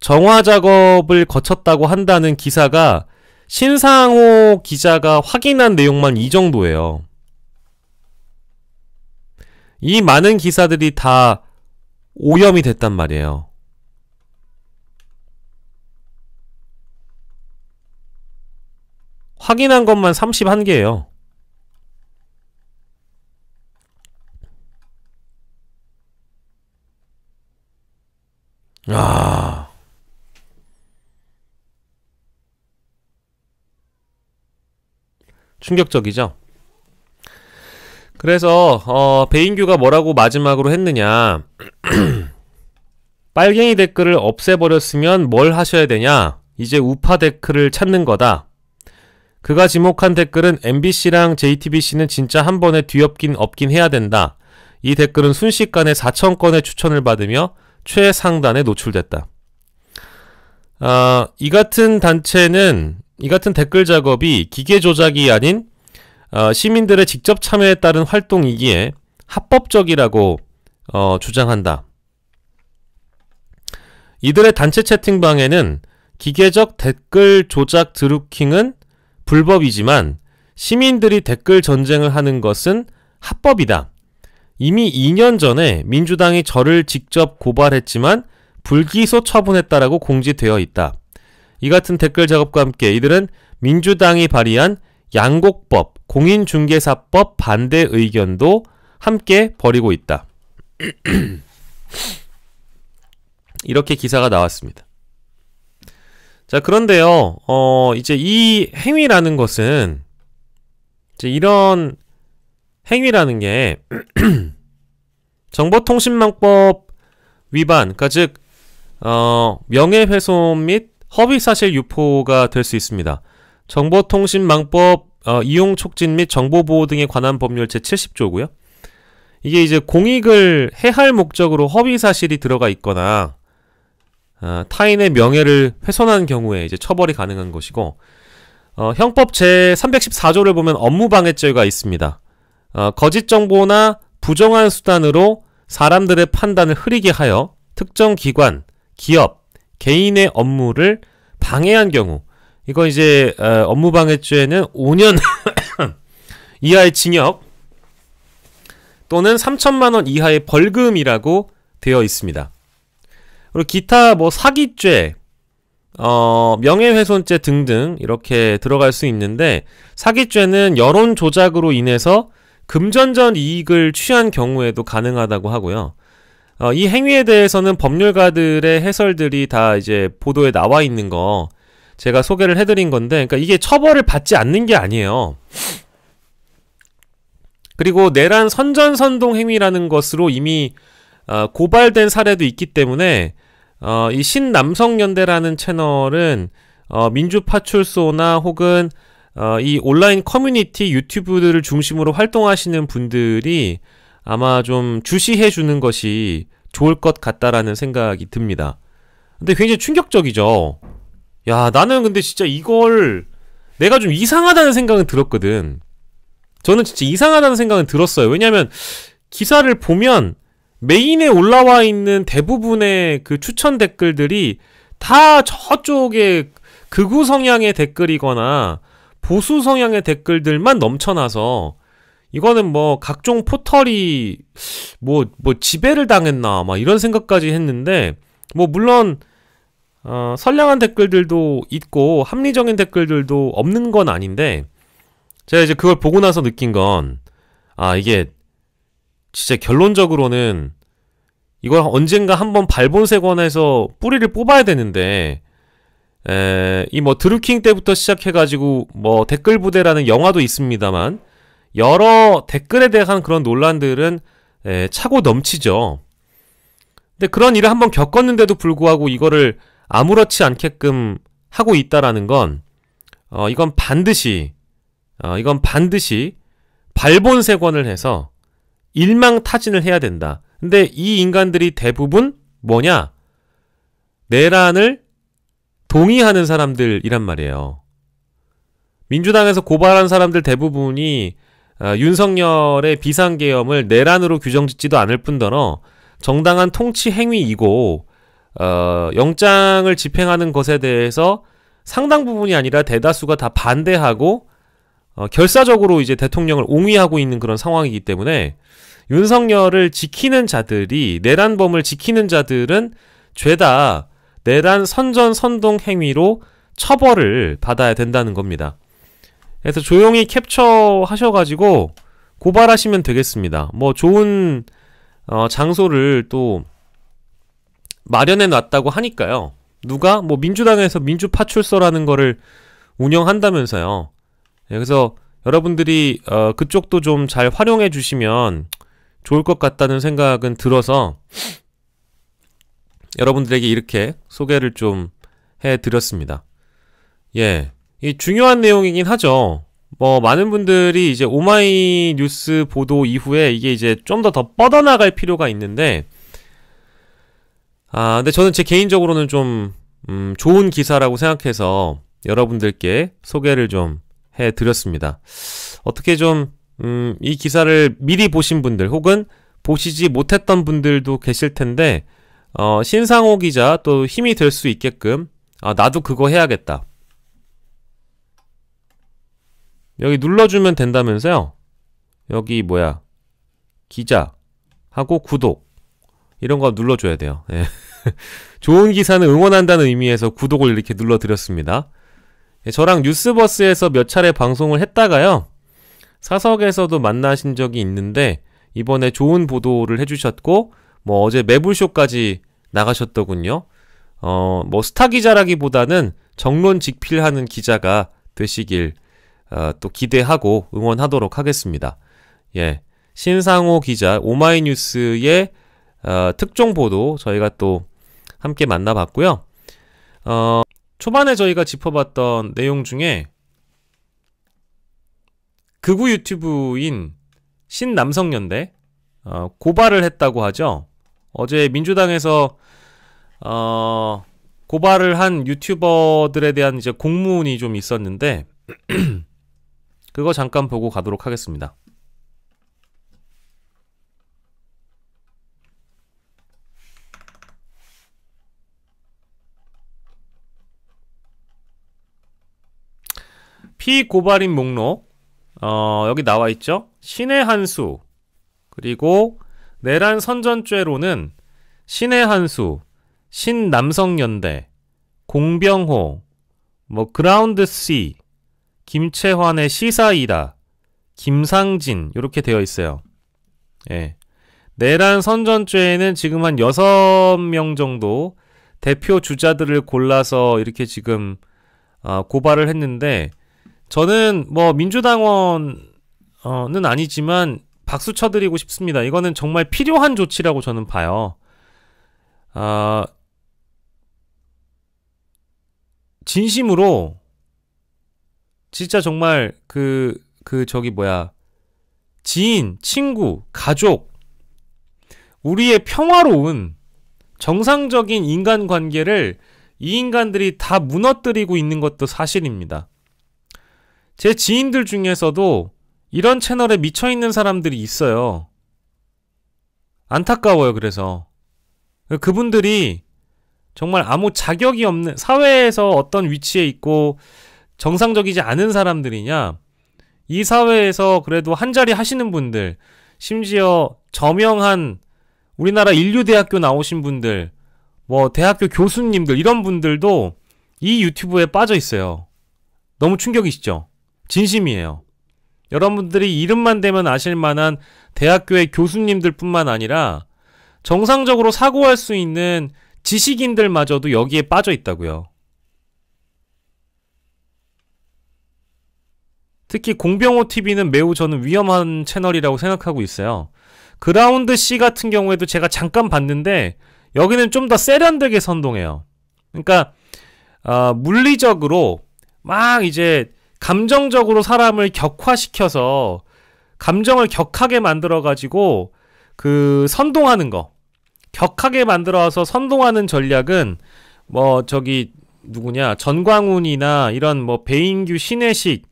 정화 작업을 거쳤다고 한다는 기사가 신상호 기자가 확인한 내용만 이 정도예요. 이 많은 기사들이 다 오염이 됐단 말이에요. 확인한 것만 31개예요. 충격적이죠? 그래서 배인규가 뭐라고 마지막으로 했느냐. 빨갱이 댓글을 없애버렸으면 뭘 하셔야 되냐. 이제 우파 댓글을 찾는 거다. 그가 지목한 댓글은 MBC랑 JTBC는 진짜 한 번에 뒤엎긴 없긴 해야 된다. 이 댓글은 순식간에 4,000건의 추천을 받으며 최상단에 노출됐다. 이 같은 단체는 이 같은 댓글 작업이 기계 조작이 아닌 시민들의 직접 참여에 따른 활동이기에 합법적이라고 주장한다. 이들의 단체 채팅방에는 기계적 댓글 조작 드루킹은 불법이지만 시민들이 댓글 전쟁을 하는 것은 합법이다. 이미 2년 전에 민주당이 저를 직접 고발했지만 불기소 처분했다라고 공지되어 있다. 이 같은 댓글 작업과 함께 이들은 민주당이 발의한 양곡법, 공인중개사법 반대 의견도 함께 벌이고 있다. 이렇게 기사가 나왔습니다. 자, 그런데요, 이제 이 행위라는 것은, 이제 이런 행위라는 게, 정보통신망법 위반, 그러니까 즉, 명예훼손 및 허위사실 유포가 될 수 있습니다. 정보통신망법 이용 촉진 및 정보보호 등에 관한 법률 제70조고요. 이게 이제 공익을 해할 목적으로 허위사실이 들어가 있거나 타인의 명예를 훼손한 경우에 이제 처벌이 가능한 것이고, 형법 제314조를 보면 업무방해죄가 있습니다. 거짓 정보나 부정한 수단으로 사람들의 판단을 흐리게 하여 특정 기관, 기업, 개인의 업무를 방해한 경우, 이거 이제 업무방해죄는 5년 이하의 징역 또는 3천만 원 이하의 벌금이라고 되어 있습니다. 그리고 기타 뭐 사기죄, 명예훼손죄 등등 이렇게 들어갈 수 있는데, 사기죄는 여론 조작으로 인해서 금전적 이익을 취한 경우에도 가능하다고 하고요. 이 행위에 대해서는 법률가들의 해설들이 다 이제 보도에 나와 있는 거 제가 소개를 해드린 건데, 그러니까 이게 처벌을 받지 않는 게 아니에요. 그리고 내란 선전선동 행위라는 것으로 이미 고발된 사례도 있기 때문에 이 신남성연대라는 채널은 민주파출소나 혹은 이 온라인 커뮤니티 유튜브들을 중심으로 활동하시는 분들이 아마 좀 주시해 주는 것이 좋을 것 같다라는 생각이 듭니다. 근데 굉장히 충격적이죠. 야, 나는 근데 진짜 이걸 내가 좀 이상하다는 생각은 들었거든. 저는 진짜 이상하다는 생각은 들었어요. 왜냐면 기사를 보면 메인에 올라와 있는 대부분의 그 추천 댓글들이 다 저쪽에 극우 성향의 댓글이거나 보수 성향의 댓글들만 넘쳐나서, 이거는 뭐 각종 포털이 뭐 지배를 당했나 막 이런 생각까지 했는데, 뭐 물론 선량한 댓글들도 있고 합리적인 댓글들도 없는 건 아닌데, 제가 이제 그걸 보고 나서 느낀 건, 이게 진짜 결론적으로는 이걸 언젠가 한번 발본색원에서 뿌리를 뽑아야 되는데, 이 뭐 드루킹 때부터 시작해가지고 뭐 댓글 부대라는 영화도 있습니다만, 여러 댓글에 대한 그런 논란들은 차고 넘치죠. 근데 그런 일을 한번 겪었는데도 불구하고 이거를 아무렇지 않게끔 하고 있다라는 건, 이건 반드시 발본색원을 해서 일망타진을 해야 된다. 근데 이 인간들이 대부분 뭐냐? 내란을 동의하는 사람들이란 말이에요. 민주당에서 고발한 사람들 대부분이 윤석열의 비상계엄을 내란으로 규정짓지도 않을 뿐더러 정당한 통치 행위이고, 영장을 집행하는 것에 대해서 상당 부분이 아니라 대다수가 다 반대하고 결사적으로 이제 대통령을 옹위하고 있는 그런 상황이기 때문에, 윤석열을 지키는 자들이, 내란범을 지키는 자들은 죄다 내란 선전 선동 행위로 처벌을 받아야 된다는 겁니다. 그래서 조용히 캡처하셔가지고 고발하시면 되겠습니다. 뭐 좋은 장소를 또 마련해 놨다고 하니까요. 누가? 뭐 민주당에서 민주파출소라는 거를 운영한다면서요. 그래서 여러분들이 그쪽도 좀 잘 활용해 주시면 좋을 것 같다는 생각은 들어서 여러분들에게 이렇게 소개를 좀 해드렸습니다. 예, 이 중요한 내용이긴 하죠. 뭐 많은 분들이 이제 오마이뉴스 보도 이후에 이게 이제 좀 더 뻗어나갈 필요가 있는데, 근데 저는 제 개인적으로는 좀 좋은 기사라고 생각해서 여러분들께 소개를 좀 해드렸습니다. 어떻게 좀 이 기사를 미리 보신 분들 혹은 보시지 못했던 분들도 계실 텐데, 신상호 기자 또 힘이 될 수 있게끔 나도 그거 해야겠다. 여기 눌러주면 된다면서요? 여기 뭐야, 기자 하고 구독 이런 거 눌러줘야 돼요. 예. 좋은 기사는 응원한다는 의미에서 구독을 이렇게 눌러드렸습니다. 예, 저랑 뉴스버스에서 몇 차례 방송을 했다가요, 사석에서도 만나신 적이 있는데 이번에 좋은 보도를 해주셨고 뭐 어제 매불쇼까지 나가셨더군요. 뭐 스타 기자라기보다는 정론직필하는 기자가 되시길 또 기대하고 응원하도록 하겠습니다. 예, 신상호 기자 오마이뉴스의 특종 보도 저희가 또 함께 만나봤고요. 초반에 저희가 짚어봤던 내용 중에 극우 유튜브인 신남성연대 고발을 했다고 하죠. 어제 민주당에서 고발을 한 유튜버들에 대한 이제 공문이 좀 있었는데 그거 잠깐 보고 가도록 하겠습니다. 피고발인 목록 여기 나와 있죠. 신의 한수, 그리고 내란 선전죄로는 신의 한수, 신남성연대, 공병호, 뭐 그라운드 C, 김채환의 시사이다, 김상진 이렇게 되어 있어요. 예. 내란 선전죄에는 지금 한 6명 정도 대표 주자들을 골라서 이렇게 지금 고발을 했는데, 저는 뭐 민주당원은 아니지만 박수 쳐드리고 싶습니다. 이거는 정말 필요한 조치라고 저는 봐요. 진심으로 진짜 정말 저기 뭐야, 지인, 친구, 가족, 우리의 평화로운 정상적인 인간관계를 이 인간들이 다 무너뜨리고 있는 것도 사실입니다. 제 지인들 중에서도 이런 채널에 미쳐있는 사람들이 있어요. 안타까워요. 그래서 그분들이 정말 아무 자격이 없는, 사회에서 어떤 위치에 있고 정상적이지 않은 사람들이냐, 이 사회에서 그래도 한자리 하시는 분들, 심지어 저명한 우리나라 인류대학교 나오신 분들, 뭐 대학교 교수님들, 이런 분들도 이 유튜브에 빠져 있어요. 너무 충격이시죠? 진심이에요. 여러분들이 이름만 대면 아실 만한 대학교의 교수님들 뿐만 아니라 정상적으로 사고할 수 있는 지식인들마저도 여기에 빠져 있다고요. 특히 공병호 TV는 매우 저는 위험한 채널이라고 생각하고 있어요. 그라운드 C 같은 경우에도 제가 잠깐 봤는데 여기는 좀 더 세련되게 선동해요. 그러니까 물리적으로 막 이제 감정적으로 사람을 격화시켜서 감정을 격하게 만들어가지고 선동하는 거, 격하게 만들어서 선동하는 전략은 뭐 저기 누구냐, 전광훈이나 이런 뭐 배인규, 신혜식,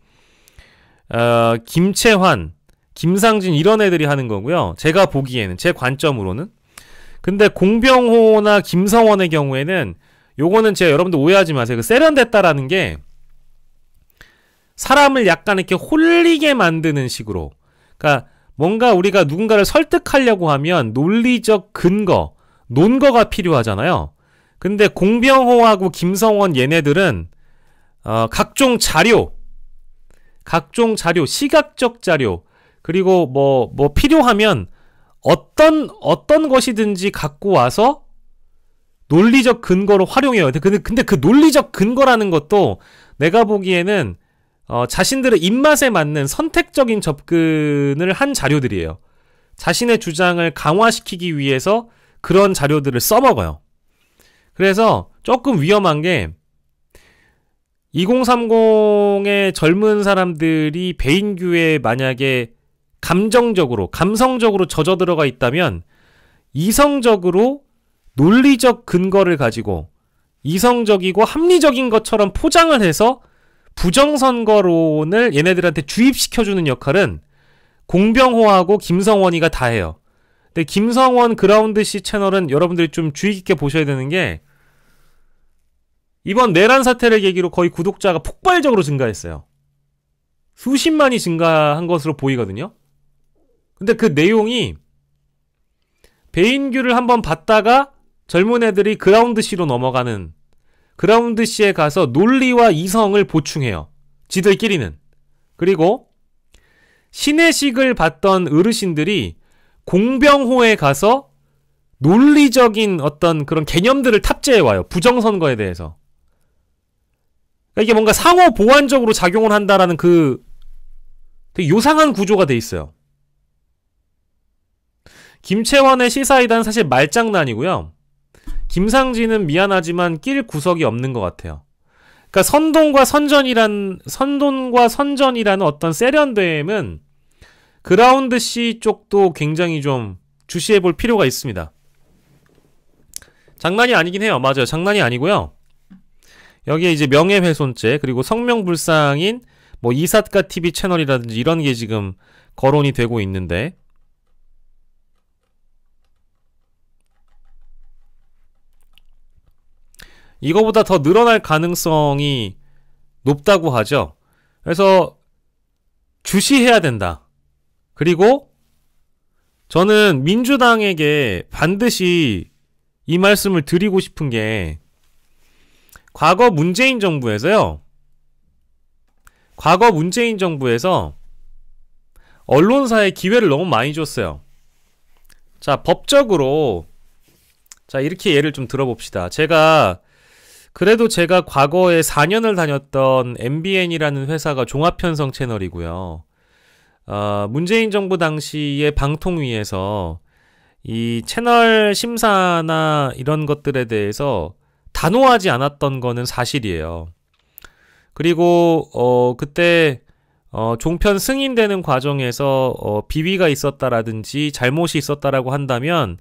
김채환, 김상진 이런 애들이 하는 거고요. 제가 보기에는, 제 관점으로는. 근데 공병호나 김성원의 경우에는 요거는 제가, 여러분들 오해하지 마세요. 세련됐다라는 게 사람을 약간 이렇게 홀리게 만드는 식으로, 그러니까 뭔가 우리가 누군가를 설득하려고 하면 논리적 근거, 논거가 필요하잖아요. 근데 공병호하고 김성원 얘네들은 각종 자료, 시각적 자료, 그리고 뭐 필요하면 어떤 것이든지 갖고 와서 논리적 근거로 활용해요. 근데 그 논리적 근거라는 것도 내가 보기에는 자신들의 입맛에 맞는 선택적인 접근을 한 자료들이에요. 자신의 주장을 강화시키기 위해서 그런 자료들을 써먹어요. 그래서 조금 위험한 게, 2030의 젊은 사람들이 배인규에 만약에 감성적으로 젖어 들어가 있다면 이성적으로 논리적 근거를 가지고 이성적이고 합리적인 것처럼 포장을 해서 부정선거론을 얘네들한테 주입시켜주는 역할은 공병호하고 김성원이가 다 해요. 근데 김성원 그라운드 C 채널은 여러분들이 좀 주의 깊게 보셔야 되는 게, 이번 내란 사태를 계기로 거의 구독자가 폭발적으로 증가했어요. 수십만이 증가한 것으로 보이거든요. 근데 그 내용이 배인규를 한번 봤다가 젊은 애들이 그라운드 C로 넘어가는, 그라운드 C에 가서 논리와 이성을 보충해요. 지들끼리는. 그리고 신의식을 봤던 어르신들이 공병호에 가서 논리적인 어떤 그런 개념들을 탑재해와요. 부정선거에 대해서. 그러니까 이게 뭔가 상호 보완적으로 작용을 한다라는 그 되게 요상한 구조가 돼 있어요. 김채원의 시사이단 사실 말장난이고요. 김상진은 미안하지만 낄 구석이 없는 것 같아요. 그러니까 선동과 선전이라는 어떤 세련됨은 그라운드 C 쪽도 굉장히 좀 주시해 볼 필요가 있습니다. 장난이 아니긴 해요. 맞아요. 장난이 아니고요. 여기에 이제 명예훼손죄, 그리고 성명불상인 뭐 이삿가 TV 채널이라든지 이런 게 지금 거론이 되고 있는데, 이거보다 더 늘어날 가능성이 높다고 하죠. 그래서 주시해야 된다. 그리고 저는 민주당에게 반드시 이 말씀을 드리고 싶은 게, 과거 문재인 정부에서 언론사에 기회를 너무 많이 줬어요. 자, 법적으로, 자, 이렇게 예를 좀 들어봅시다. 제가 과거에 4년을 다녔던 MBN이라는 회사가 종합편성 채널이고요. 문재인 정부 당시의 방통위에서 이 채널 심사나 이런 것들에 대해서 단호하지 않았던 거는 사실이에요. 그리고 그때 종편 승인되는 과정에서 비위가 있었다라든지 잘못이 있었다라고 한다면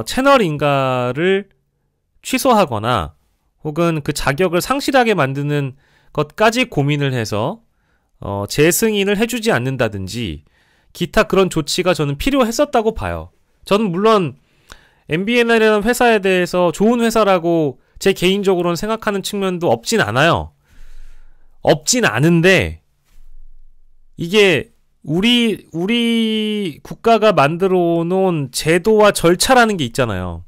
채널 인가를 취소하거나 혹은 그 자격을 상실하게 만드는 것까지 고민을 해서 재승인을 해주지 않는다든지 기타 그런 조치가 저는 필요했었다고 봐요. 저는 물론 MBN이라는 회사에 대해서 좋은 회사라고 제 개인적으로는 생각하는 측면도 없진 않아요. 없진 않은데, 이게 우리 국가가 만들어 놓은 제도와 절차라는 게 있잖아요.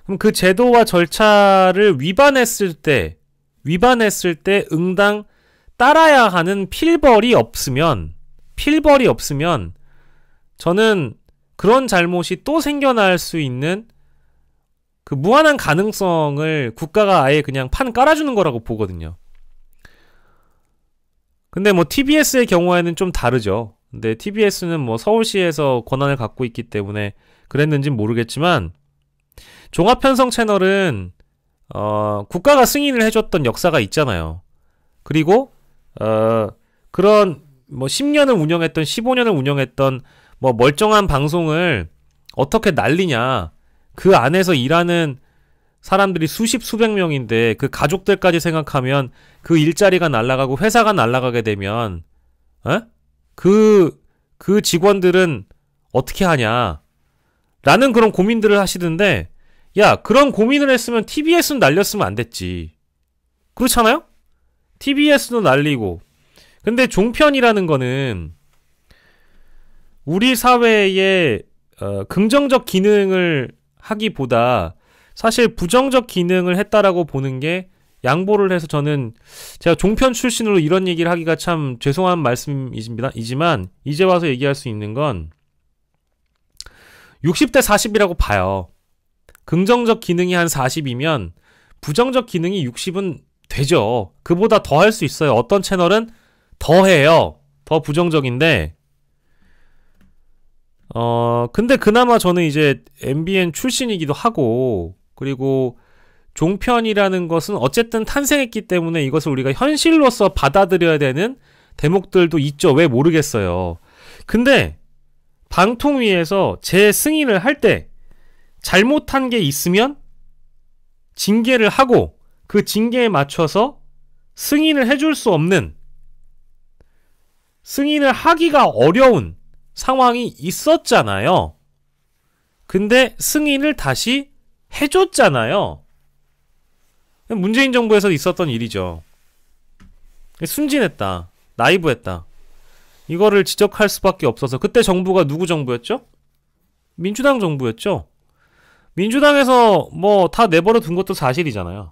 그럼 그 제도와 절차를 위반했을 때 응당 따라야 하는 필벌이 없으면 저는 그런 잘못이 또 생겨날 수 있는 그 무한한 가능성을 국가가 아예 그냥 판 깔아주는 거라고 보거든요. 근데 뭐 TBS의 경우에는 좀 다르죠. 근데 TBS는 뭐 서울시에서 권한을 갖고 있기 때문에 그랬는지는 모르겠지만, 종합편성 채널은 국가가 승인을 해줬던 역사가 있잖아요. 그리고 그런 뭐 10년을 운영했던 15년을 운영했던 뭐 멀쩡한 방송을 어떻게 날리냐, 그 안에서 일하는 사람들이 수백 명인데 그 가족들까지 생각하면 그 일자리가 날아가고 회사가 날아가게 되면 그 직원들은 어떻게 하냐 라는 그런 고민들을 하시던데, 야, 그런 고민을 했으면 TBS는 날렸으면 안 됐지. 그렇잖아요? TBS도 날리고. 근데 종편이라는 거는 우리 사회에 긍정적 기능을 하기보다 사실 부정적 기능을 했다라고 보는 게, 양보를 해서 저는, 제가 종편 출신으로 이런 얘기를 하기가 참 죄송한 말씀이지만 이제 와서 얘기할 수 있는 건 60대 40이라고 봐요. 긍정적 기능이 한 40이면 부정적 기능이 60은 되죠. 그보다 더 할 수 있어요. 어떤 채널은 더 해요. 더 부정적인데, 근데 그나마 저는 이제 MBN 출신이기도 하고, 그리고 종편이라는 것은 어쨌든 탄생했기 때문에 이것을 우리가 현실로서 받아들여야 되는 대목들도 있죠. 왜 모르겠어요. 근데 방통위에서 재승인을 할 때 잘못한 게 있으면 징계를 하고, 그 징계에 맞춰서 승인을 해줄 수 없는, 승인을 하기가 어려운 상황이 있었잖아요. 근데 승인을 다시 해줬잖아요. 문재인 정부에서 있었던 일이죠. 순진했다. 나이브했다. 이거를 지적할 수밖에 없어서 그때 정부가 누구 정부였죠? 민주당 정부였죠. 민주당에서 뭐 다 내버려 둔 것도 사실이잖아요.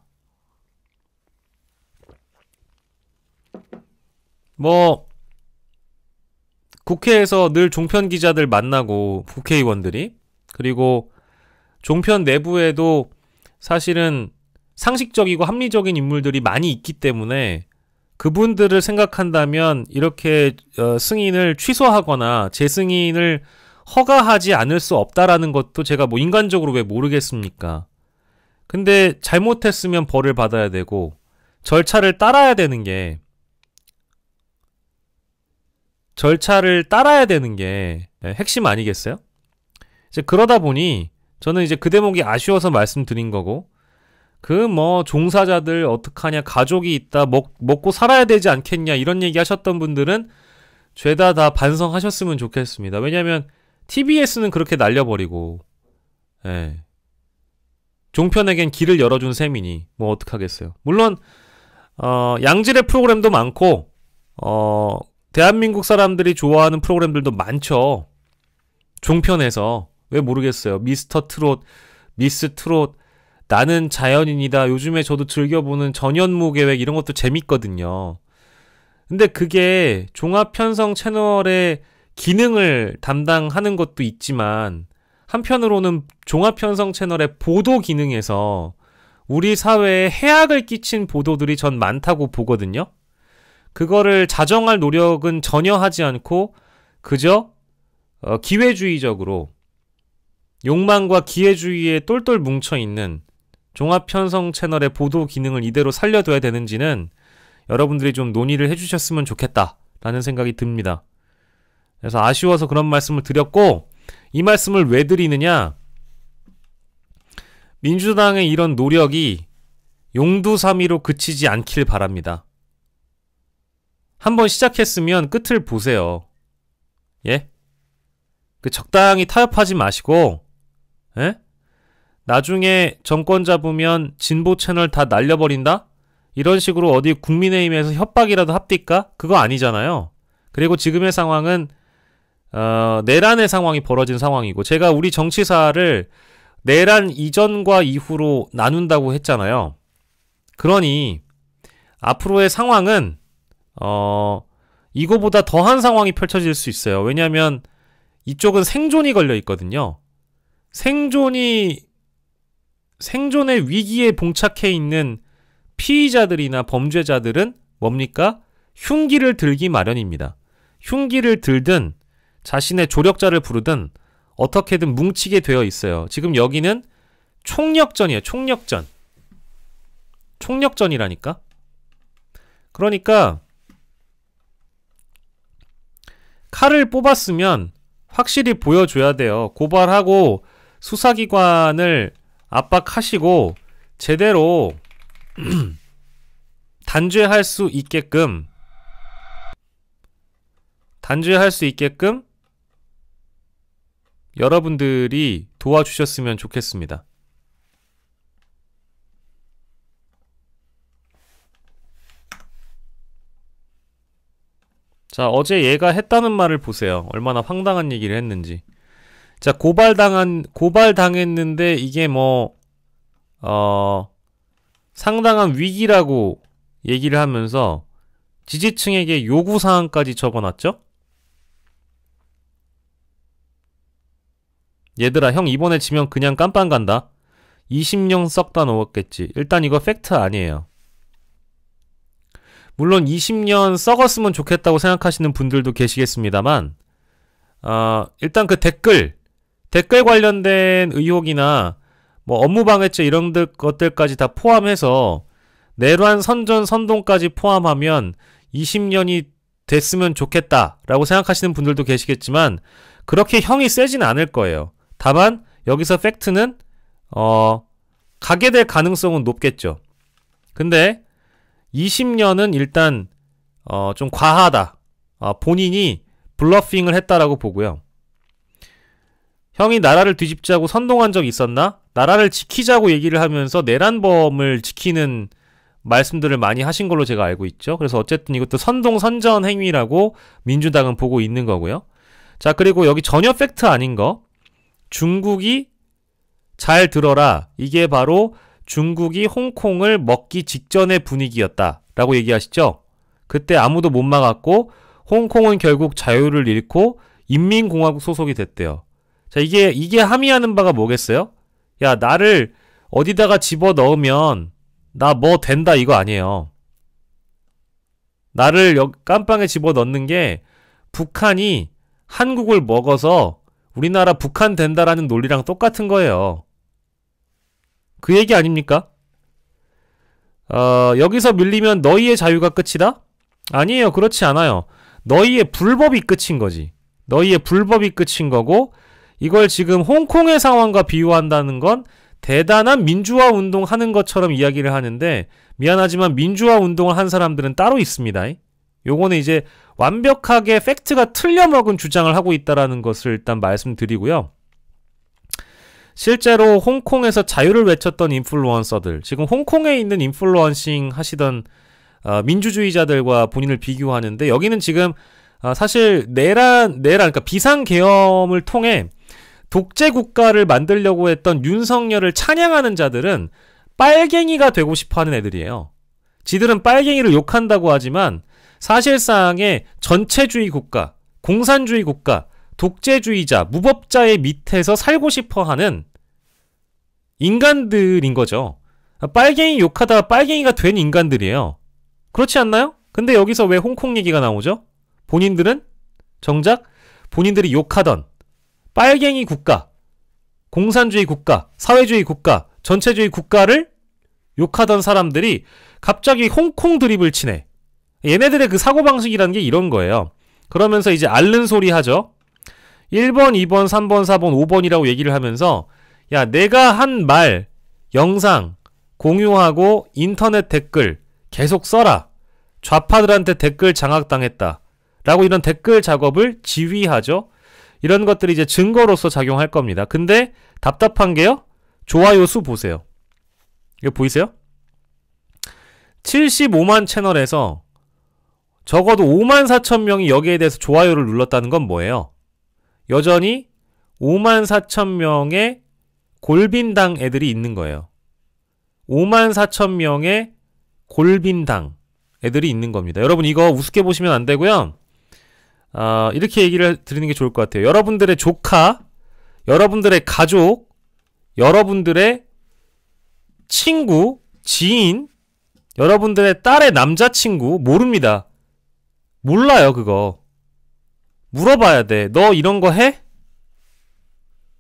뭐 국회에서 늘 종편 기자들 만나고 국회의원들이 그리고 종편 내부에도 사실은 상식적이고 합리적인 인물들이 많이 있기 때문에 그분들을 생각한다면 이렇게 승인을 취소하거나 재승인을 허가하지 않을 수 없다라는 것도 제가 뭐 인간적으로 왜 모르겠습니까? 근데 잘못했으면 벌을 받아야 되고 절차를 따라야 되는 게 핵심 아니겠어요? 이제 그러다 보니 저는 이제 그 대목이 아쉬워서 말씀드린 거고 그 뭐 종사자들 어떡하냐 가족이 있다 먹고 살아야 되지 않겠냐 이런 얘기 하셨던 분들은 죄다 다 반성하셨으면 좋겠습니다. 왜냐면 TBS는 그렇게 날려버리고 예. 종편에겐 길을 열어준 셈이니 뭐 어떡하겠어요. 물론 양질의 프로그램도 많고 대한민국 사람들이 좋아하는 프로그램들도 많죠. 종편에서 왜 모르겠어요. 미스터 트롯, 미스 트롯, 나는 자연인이다. 요즘에 저도 즐겨보는 전현무 계획 이런 것도 재밌거든요. 근데 그게 종합편성 채널의 기능을 담당하는 것도 있지만 한편으로는 종합편성 채널의 보도 기능에서 우리 사회에 해악을 끼친 보도들이 전 많다고 보거든요. 그거를 자정할 노력은 전혀 하지 않고 그저 기회주의적으로 욕망과 기회주의에 똘똘 뭉쳐있는 종합편성 채널의 보도 기능을 이대로 살려둬야 되는지는 여러분들이 좀 논의를 해주셨으면 좋겠다라는 생각이 듭니다. 그래서 아쉬워서 그런 말씀을 드렸고 이 말씀을 왜 드리느냐 민주당의 이런 노력이 용두사미로 그치지 않길 바랍니다. 한번 시작했으면 끝을 보세요. 예? 그 적당히 타협하지 마시고 예? 나중에 정권 잡으면 진보 채널 다 날려버린다? 이런 식으로 어디 국민의힘에서 협박이라도 합니까? 그거 아니잖아요. 그리고 지금의 상황은 내란의 상황이 벌어진 상황이고 제가 우리 정치사를 내란 이전과 이후로 나눈다고 했잖아요. 그러니 앞으로의 상황은 이거보다 더한 상황이 펼쳐질 수 있어요. 왜냐하면 이쪽은 생존이 걸려 있거든요. 생존의 위기에 봉착해 있는 피의자들이나 범죄자들은 뭡니까? 흉기를 들기 마련입니다. 흉기를 들든 자신의 조력자를 부르든 어떻게든 뭉치게 되어 있어요. 지금 여기는 총력전이에요. 총력전이라니까. 그러니까 칼을 뽑았으면 확실히 보여줘야 돼요. 고발하고 수사기관을 압박하시고 제대로 단죄할 수 있게끔 여러분들이 도와주셨으면 좋겠습니다. 자, 어제 얘가 했다는 말을 보세요. 얼마나 황당한 얘기를 했는지. 자, 고발당했는데 이게 상당한 위기라고 얘기를 하면서 지지층에게 요구사항까지 적어놨죠? 얘들아, 형 이번에 지면 그냥 깜빵 간다. 20년 썩다 넣었겠지. 일단 이거 팩트 아니에요. 물론 20년 썩었으면 좋겠다고 생각하시는 분들도 계시겠습니다만 일단 그 댓글 관련된 의혹이나 뭐 업무방해죄 이런 것들까지 다 포함해서 내란 선전 선동까지 포함하면 20년이 됐으면 좋겠다라고 생각하시는 분들도 계시겠지만 그렇게 형이 세진 않을 거예요. 다만 여기서 팩트는 가게 될 가능성은 높겠죠. 근데 20년은 일단 좀 과하다. 본인이 블러핑을 했다라고 보고요. 형이 나라를 뒤집자고 선동한 적 있었나? 나라를 지키자고 얘기를 하면서 내란범을 지키는 말씀들을 많이 하신 걸로 제가 알고 있죠. 그래서 어쨌든 이것도 선동선전 행위라고 민주당은 보고 있는 거고요. 자, 그리고 여기 전혀 팩트 아닌 거. 중국이 잘 들어라. 이게 바로 중국이 홍콩을 먹기 직전의 분위기였다 라고 얘기하시죠. 그때 아무도 못 막았고 홍콩은 결국 자유를 잃고 인민공화국 소속이 됐대요. 자, 이게 함의하는 바가 뭐겠어요? 야, 나를 어디다가 집어넣으면 나 뭐 된다 이거 아니에요. 나를 깜빵에 집어넣는 게 북한이 한국을 먹어서 우리나라 북한 된다라는 논리랑 똑같은 거예요. 그 얘기 아닙니까? 여기서 밀리면 너희의 자유가 끝이다? 아니에요. 그렇지 않아요. 너희의 불법이 끝인 거지. 너희의 불법이 끝인 거고, 이걸 지금 홍콩의 상황과 비유한다는 건 대단한 민주화 운동 하는 것처럼 이야기를 하는데, 미안하지만 민주화 운동을 한 사람들은 따로 있습니다. 요거는 이제 완벽하게 팩트가 틀려먹은 주장을 하고 있다는 것을 일단 말씀드리고요. 실제로 홍콩에서 자유를 외쳤던 인플루언서들, 지금 홍콩에 있는 인플루언싱 하시던 민주주의자들과 본인을 비교하는데, 여기는 지금 사실 내란 그러니까 비상계엄을 통해 독재 국가를 만들려고 했던 윤석열을 찬양하는 자들은 빨갱이가 되고 싶어하는 애들이에요. 지들은 빨갱이를 욕한다고 하지만 사실상의 전체주의 국가, 공산주의 국가, 독재주의자, 무법자의 밑에서 살고 싶어하는 인간들인 거죠. 빨갱이 욕하다가 빨갱이가 된 인간들이에요. 그렇지 않나요? 근데 여기서 왜 홍콩 얘기가 나오죠? 본인들은 정작 본인들이 욕하던 빨갱이 국가, 공산주의 국가, 사회주의 국가, 전체주의 국가를 욕하던 사람들이 갑자기 홍콩 드립을 치네. 얘네들의 그 사고방식이라는 게 이런 거예요. 그러면서 이제 앓는 소리 하죠. 1번, 2번, 3번, 4번, 5번이라고 얘기를 하면서, 야, 내가 한 말, 영상, 공유하고 인터넷 댓글 계속 써라. 좌파들한테 댓글 장악당했다. 라고 이런 댓글 작업을 지휘하죠. 이런 것들이 이제 증거로서 작용할 겁니다. 근데 답답한 게요. 좋아요 수 보세요. 이거 보이세요? 75만 채널에서 적어도 5만 4천 명이 여기에 대해서 좋아요를 눌렀다는 건 뭐예요? 여전히 5만 4천 명의 골빈당 애들이 있는 거예요. 5만 4천 명의 골빈당 애들이 있는 겁니다. 여러분 이거 우습게 보시면 안 되고요. 이렇게 얘기를 드리는 게 좋을 것 같아요. 여러분들의 조카, 여러분들의 가족, 여러분들의 친구, 지인, 여러분들의 딸의 남자친구 모릅니다. 몰라요 그거. 물어봐야 돼. 너 이런 거 해?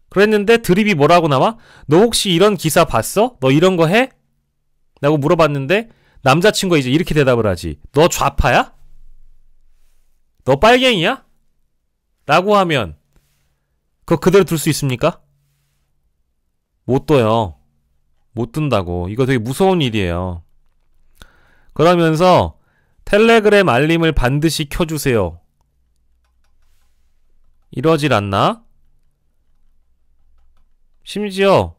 그랬는데 드립이 뭐라고 나와? 너 혹시 이런 기사 봤어? 너 이런 거 해? 라고 물어봤는데 남자친구가 이제 이렇게 대답을 하지. 너 좌파야? 너 빨갱이야? 라고 하면 그거 그대로 둘 수 있습니까? 못 둬요. 못 둔다고. 이거 되게 무서운 일이에요. 그러면서 텔레그램 알림을 반드시 켜주세요. 이러질 않나? 심지어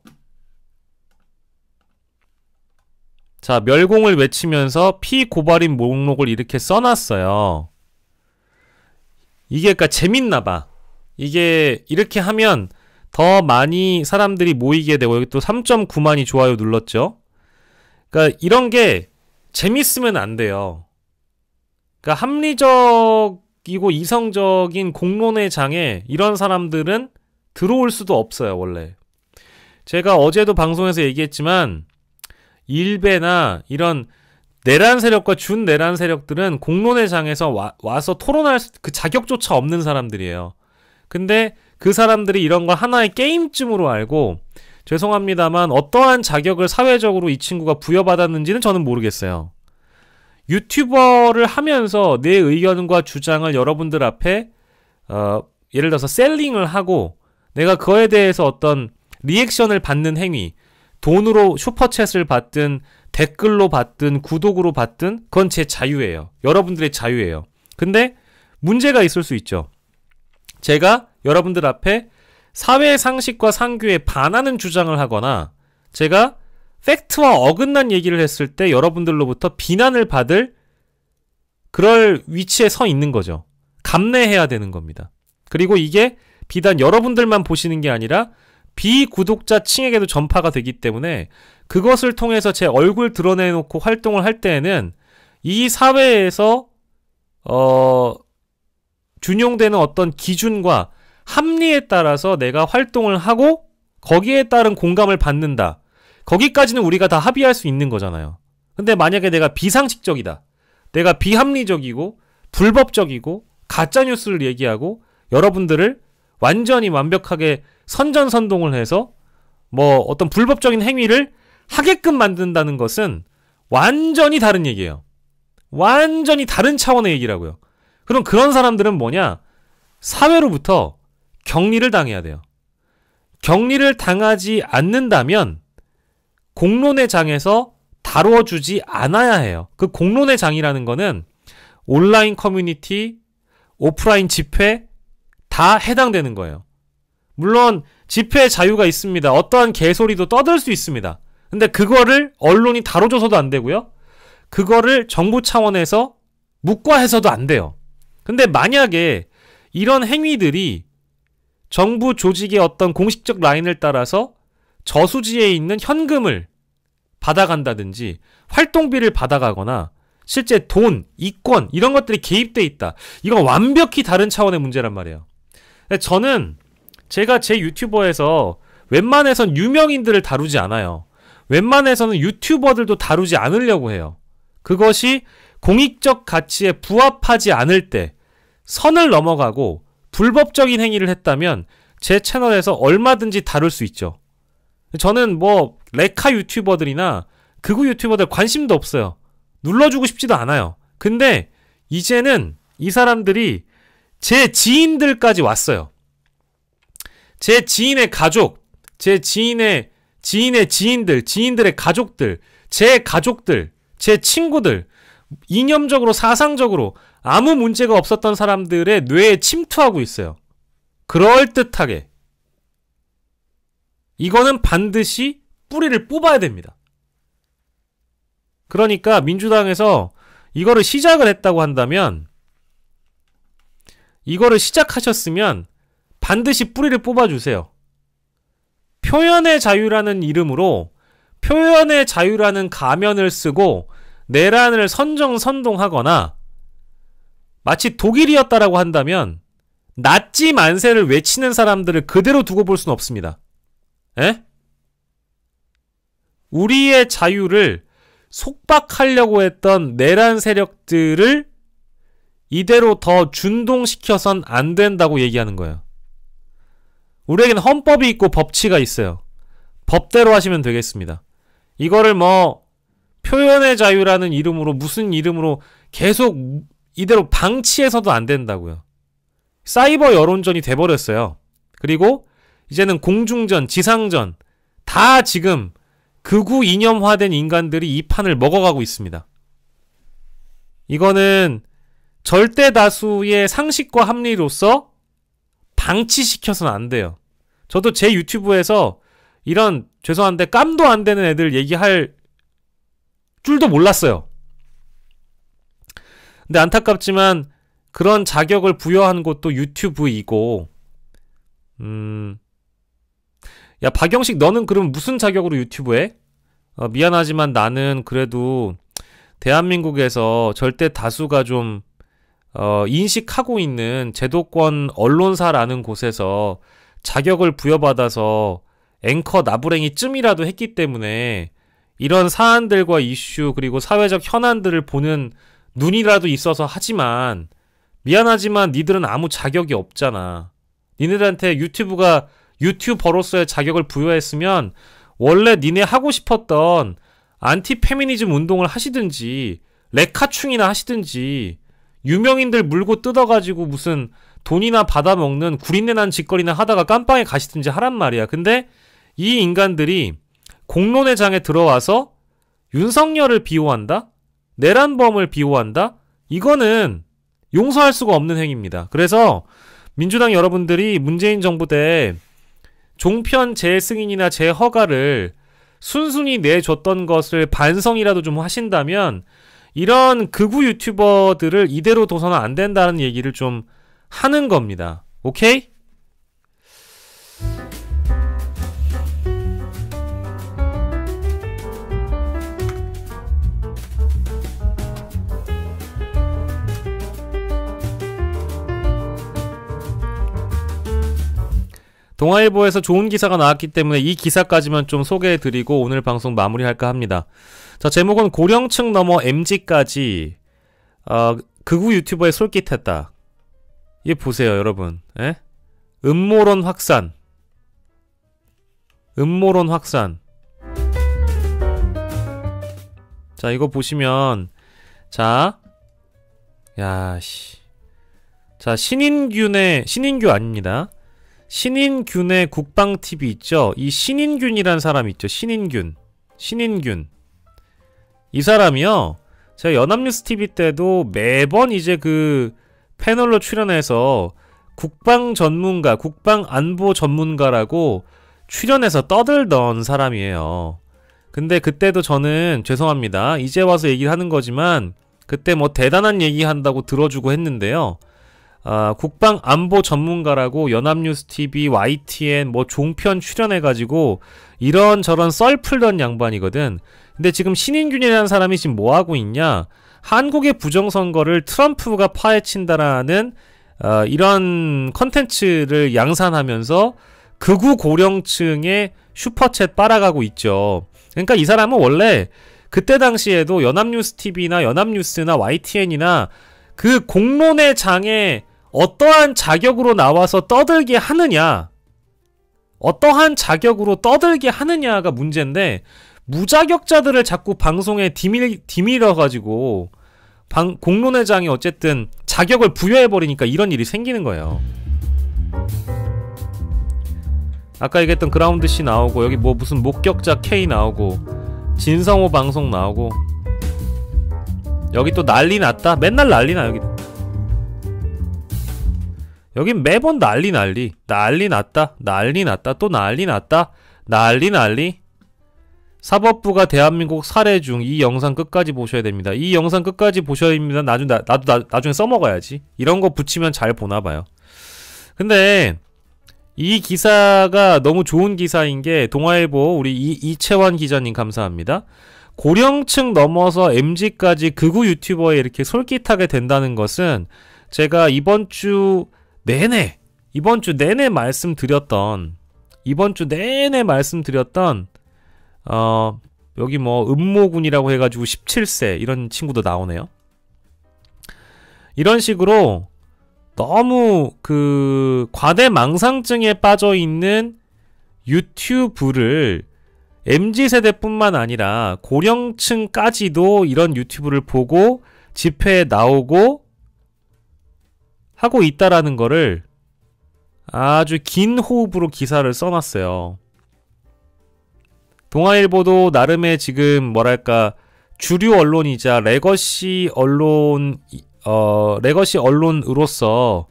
자, 멸공을 외치면서 피고발인 목록을 이렇게 써놨어요. 이게 그러니까 재밌나봐. 이게 이렇게 하면 더 많이 사람들이 모이게 되고, 여기 또 3.9만이 좋아요 눌렀죠. 그러니까 이런 게 재밌으면 안 돼요. 그러니까 합리적이고 이성적인 공론의 장에 이런 사람들은 들어올 수도 없어요, 원래. 제가 어제도 방송에서 얘기했지만 일베나 이런 내란 세력과 준내란 세력들은 공론의 장에서 와서 토론할 그 자격조차 없는 사람들이에요. 근데 그 사람들이 이런 걸 하나의 게임쯤으로 알고, 죄송합니다만 어떠한 자격을 사회적으로 이 친구가 부여받았는지는 저는 모르겠어요. 유튜버를 하면서 내 의견과 주장을 여러분들 앞에 예를 들어서 셀링을 하고 내가 그거에 대해서 어떤 리액션을 받는 행위, 돈으로 슈퍼챗을 받든 댓글로 받든 구독으로 받든 그건 제 자유예요. 여러분들의 자유예요. 근데 문제가 있을 수 있죠. 제가 여러분들 앞에 사회 상식과 상규에 반하는 주장을 하거나 제가 팩트와 어긋난 얘기를 했을 때 여러분들로부터 비난을 받을 그럴 위치에 서 있는 거죠. 감내해야 되는 겁니다. 그리고 이게 비단 여러분들만 보시는 게 아니라 비구독자층에게도 전파가 되기 때문에 그것을 통해서 제 얼굴 드러내놓고 활동을 할 때에는 이 사회에서 준용되는 어떤 기준과 합리에 따라서 내가 활동을 하고 거기에 따른 공감을 받는다. 거기까지는 우리가 다 합의할 수 있는 거잖아요. 근데 만약에 내가 비상식적이다. 내가 비합리적이고 불법적이고 가짜뉴스를 얘기하고 여러분들을 완전히 완벽하게 선전선동을 해서 뭐 어떤 불법적인 행위를 하게끔 만든다는 것은 완전히 다른 얘기예요. 완전히 다른 차원의 얘기라고요. 그럼 그런 사람들은 뭐냐? 사회로부터 격리를 당해야 돼요. 격리를 당하지 않는다면 공론의 장에서 다뤄주지 않아야 해요. 그 공론의 장이라는 거는 온라인 커뮤니티, 오프라인 집회 다 해당되는 거예요. 물론 집회 자유가 있습니다. 어떠한 개소리도 떠들 수 있습니다. 근데 그거를 언론이 다뤄줘서도 안 되고요. 그거를 정부 차원에서 묵과해서도 안 돼요. 근데 만약에 이런 행위들이 정부 조직의 어떤 공식적 라인을 따라서 저수지에 있는 현금을 받아간다든지 활동비를 받아가거나 실제 돈, 이권 이런 것들이 개입돼 있다. 이건 완벽히 다른 차원의 문제란 말이에요. 저는 제가 제 유튜버에서 웬만해선 유명인들을 다루지 않아요. 웬만해서는 유튜버들도 다루지 않으려고 해요. 그것이 공익적 가치에 부합하지 않을 때 선을 넘어가고 불법적인 행위를 했다면 제 채널에서 얼마든지 다룰 수 있죠. 저는 뭐 레카 유튜버들이나 극우 유튜버들 관심도 없어요. 눌러주고 싶지도 않아요. 근데 이제는 이 사람들이 제 지인들까지 왔어요. 제 지인의 가족, 제 지인의 지인들, 지인들의 가족들, 제 가족들, 제 친구들, 이념적으로 사상적으로 아무 문제가 없었던 사람들의 뇌에 침투하고 있어요. 그럴듯하게. 이거는 반드시 뿌리를 뽑아야 됩니다. 그러니까 민주당에서 이거를 시작을 했다고 한다면, 이거를 시작하셨으면 반드시 뿌리를 뽑아주세요. 표현의 자유라는 이름으로 표현의 자유라는 가면을 쓰고 내란을 선정선동하거나 마치 독일이었다라고 한다면 나치 만세를 외치는 사람들을 그대로 두고 볼 수는 없습니다. 에? 우리의 자유를 속박하려고 했던 내란 세력들을 이대로 더 준동시켜선 안 된다고 얘기하는 거예요. 우리에겐 헌법이 있고 법치가 있어요. 법대로 하시면 되겠습니다. 이거를 뭐 표현의 자유라는 이름으로 무슨 이름으로 계속 이대로 방치해서도 안 된다고요. 사이버 여론전이 돼버렸어요. 그리고 이제는 공중전, 지상전 다 지금 극우 이념화된 인간들이 이 판을 먹어가고 있습니다. 이거는 절대 다수의 상식과 합리로서 방치시켜서는 안 돼요. 저도 제 유튜브에서 이런 죄송한데 깜도 안 되는 애들 얘기할 줄도 몰랐어요. 근데 안타깝지만 그런 자격을 부여한 곳도 유튜브이고 야 박영식 너는 그럼 무슨 자격으로 유튜브해? 미안하지만 나는 그래도 대한민국에서 절대 다수가 좀 인식하고 있는 제도권 언론사라는 곳에서 자격을 부여받아서 앵커 나부랭이쯤이라도 했기 때문에 이런 사안들과 이슈 그리고 사회적 현안들을 보는 눈이라도 있어서 하지만 미안하지만 니들은 아무 자격이 없잖아. 니네들한테 유튜브가 유튜버로서의 자격을 부여했으면 원래 니네 하고 싶었던 안티페미니즘 운동을 하시든지 레카충이나 하시든지 유명인들 물고 뜯어가지고 무슨 돈이나 받아먹는 구린내난 짓거리나 하다가 깜빵에 가시든지 하란 말이야. 근데 이 인간들이 공론의 장에 들어와서 윤석열을 비호한다? 내란범을 비호한다? 이거는 용서할 수가 없는 행위입니다. 그래서 민주당 여러분들이 문재인 정부 때 종편 재승인이나 재허가를 순순히 내줬던 것을 반성이라도 좀 하신다면 이런 극우 유튜버들을 이대로 둬서는 안 된다는 얘기를 좀 하는 겁니다. 오케이? 동아일보에서 좋은 기사가 나왔기 때문에 이 기사까지만 좀 소개해드리고 오늘 방송 마무리할까 합니다. 자, 제목은 고령층 넘어 MZ까지 극우 유튜버에 솔깃했다. 이게 보세요, 여러분. 에? 음모론 확산. 음모론 확산. 자, 이거 보시면 자, 자, 신인규 아닙니다. 신인균의 국방TV 있죠? 이 신인균이란 사람 있죠? 신인균. 이 사람이요, 제가 연합뉴스TV 때도 매번 이제 그 패널로 출연해서 국방 전문가, 국방 안보 전문가라고 출연해서 떠들던 사람이에요. 근데 그때도 저는 죄송합니다. 이제 와서 얘기를 하는 거지만 그때 뭐 대단한 얘기 한다고 들어주고 했는데요. 국방 안보 전문가라고 연합뉴스TV, YTN 뭐 종편 출연해가지고 이런저런 썰 풀던 양반이거든. 근데 지금 신인균이라는 사람이 지금 뭐하고 있냐? 한국의 부정선거를 트럼프가 파헤친다라는 이런 컨텐츠를 양산하면서 극우 고령층의 슈퍼챗 빨아가고 있죠. 그러니까 이 사람은 원래 그때 당시에도 연합뉴스TV나 연합뉴스나 YTN이나 그 공론의 장에 어떠한 자격으로 나와서 떠들게 하느냐, 어떠한 자격으로 떠들게 하느냐가 문제인데 무자격자들을 자꾸 방송에 디밀어가지고 공론의 장에 어쨌든 자격을 부여해버리니까 이런 일이 생기는 거예요. 아까 얘기했던 그라운드C 나오고 여기 뭐 무슨 목격자 K 나오고 진성호 방송 나오고 여기 또 난리 났다. 맨날 난리 나. 여긴 매번 난리 났다. 또 난리 났다. 난리. 사법부가 대한민국 살해 중. 이 영상 끝까지 보셔야 됩니다. 이 영상 끝까지 보셔야 됩니다. 나중에 써먹어야지. 이런 거 붙이면 잘 보나봐요. 근데 이 기사가 너무 좋은 기사인 게 동아일보 우리 이채환 기자님 감사합니다. 고령층 넘어서 MZ까지 극우 유튜버에 이렇게 솔깃하게 된다는 것은 제가 이번 주 내내 말씀드렸던 여기 뭐 음모군이라고 해가지고 17세 이런 친구도 나오네요. 이런 식으로 너무 그 과대망상증에 빠져있는 유튜브를 MZ세대뿐만 아니라 고령층까지도 이런 유튜브를 보고 집회에 나오고 하고 있다라는 거를 아주 긴 호흡으로 기사를 써놨어요. 동아일보도 나름의 지금 뭐랄까 주류 언론이자 레거시 언론으로서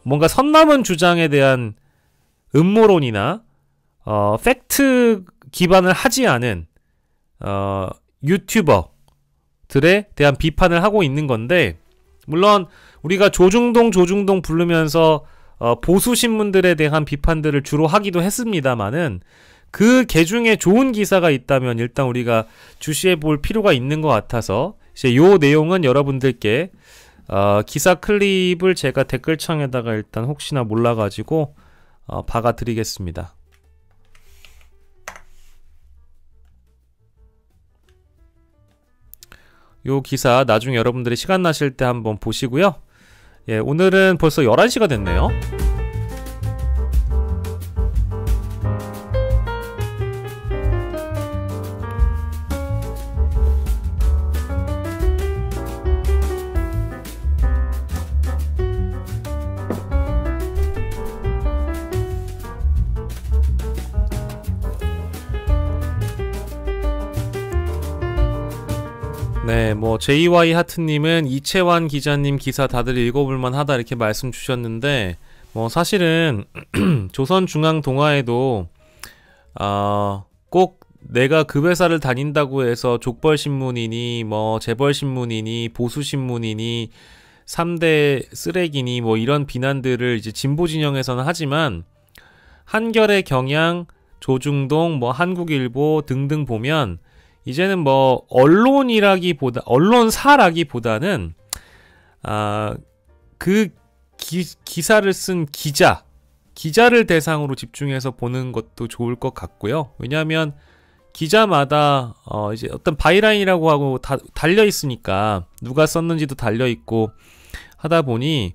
뭔가 선 넘은 주장에 대한 음모론이나 팩트 기반을 하지 않은 유튜버들에 대한 비판을 하고 있는 건데, 물론 우리가 조중동 부르면서 보수 신문들에 대한 비판들을 주로 하기도 했습니다만은 그 계중에 좋은 기사가 있다면 일단 우리가 주시해 볼 필요가 있는 것 같아서 이제 요 내용은 여러분들께 기사 클립을 제가 댓글창에다가 일단 혹시나 몰라가지고 박아드리겠습니다. 요 기사 나중에 여러분들이 시간 나실 때 한번 보시고요. 예, 오늘은 벌써 11시가 됐네요. 네, 뭐 JY 하트님은 이채환 기자님 기사 다들 읽어볼만 하다 이렇게 말씀 주셨는데, 뭐 사실은 조선중앙동아에도 꼭 내가 그 회사를 다닌다고 해서 족벌신문이니 뭐 재벌신문이니 보수신문이니 3대 쓰레기니 뭐 이런 비난들을 이제 진보 진영에서는 하지만 한겨레, 경향, 조중동, 뭐 한국일보 등등 보면 이제는 뭐 언론사라기보다는 그 기사를 쓴 기자를 대상으로 집중해서 보는 것도 좋을 것 같고요. 왜냐하면 기자마다 이제 어떤 바이라인이라고 하고 달려 있으니까 누가 썼는지도 달려 있고 하다 보니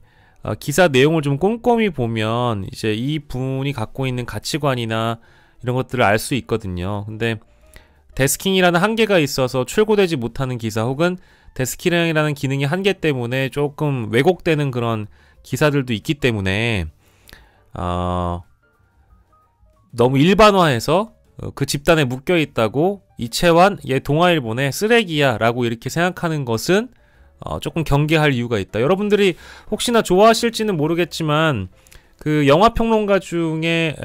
기사 내용을 좀 꼼꼼히 보면 이제 이 분이 갖고 있는 가치관이나 이런 것들을 알 수 있거든요. 근데 데스킹이라는 한계가 있어서 출고되지 못하는 기사 혹은 데스킹이라는 기능의 한계 때문에 조금 왜곡되는 그런 기사들도 있기 때문에 너무 일반화해서 그 집단에 묶여있다고 이채환 얘 동아일보네 쓰레기야 라고 이렇게 생각하는 것은 조금 경계할 이유가 있다. 여러분들이 혹시나 좋아하실지는 모르겠지만 그 영화평론가 중에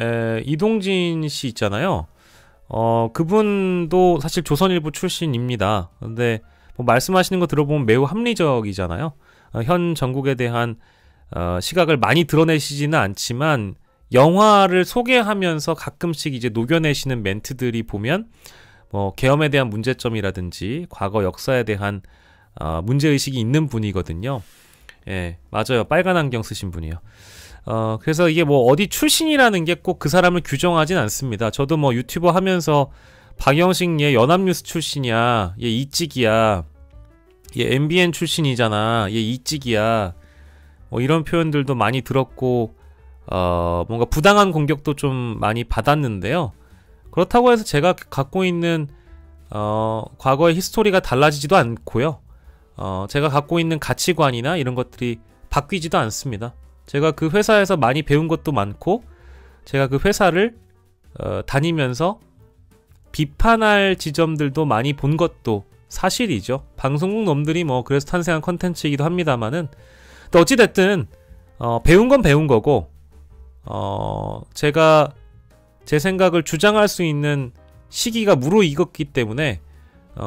이동진 씨 있잖아요. 그분도 사실 조선일보 출신입니다. 근데 뭐 말씀하시는 거 들어보면 매우 합리적이잖아요. 현 정국에 대한 시각을 많이 드러내시지는 않지만 영화를 소개하면서 가끔씩 이제 녹여내시는 멘트들이 보면 뭐 계엄에 대한 문제점이라든지 과거 역사에 대한 문제의식이 있는 분이거든요. 예, 맞아요. 빨간 안경 쓰신 분이요. 그래서 이게 뭐 어디 출신이라는 게 꼭 그 사람을 규정하진 않습니다. 저도 뭐 유튜버 하면서 박영식 얘 연합뉴스 출신이야, 얘 이찍이야, 얘 MBN 출신이잖아, 얘 이찍이야, 뭐 이런 표현들도 많이 들었고 뭔가 부당한 공격도 좀 많이 받았는데요. 그렇다고 해서 제가 갖고 있는 과거의 히스토리가 달라지지도 않고요. 제가 갖고 있는 가치관이나 이런 것들이 바뀌지도 않습니다. 제가 그 회사에서 많이 배운 것도 많고 제가 그 회사를 다니면서 비판할 지점들도 많이 본 것도 사실이죠. 방송국 놈들이 뭐 그래서 탄생한 컨텐츠이기도 합니다만은 또 어찌됐든 배운 건 배운 거고 제가 제 생각을 주장할 수 있는 시기가 무르익었기 때문에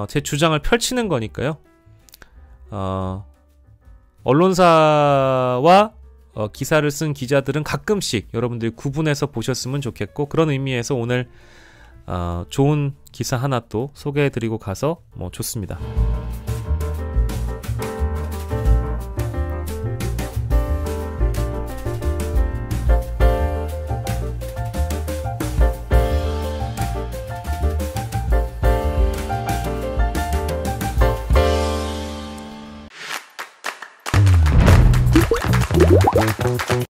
제 주장을 펼치는 거니까요. 언론사와 기사를 쓴 기자들은 가끔씩 여러분들이 구분해서 보셨으면 좋겠고 그런 의미에서 오늘 좋은 기사 하나 또 소개해드리고 가서 뭐 좋습니다.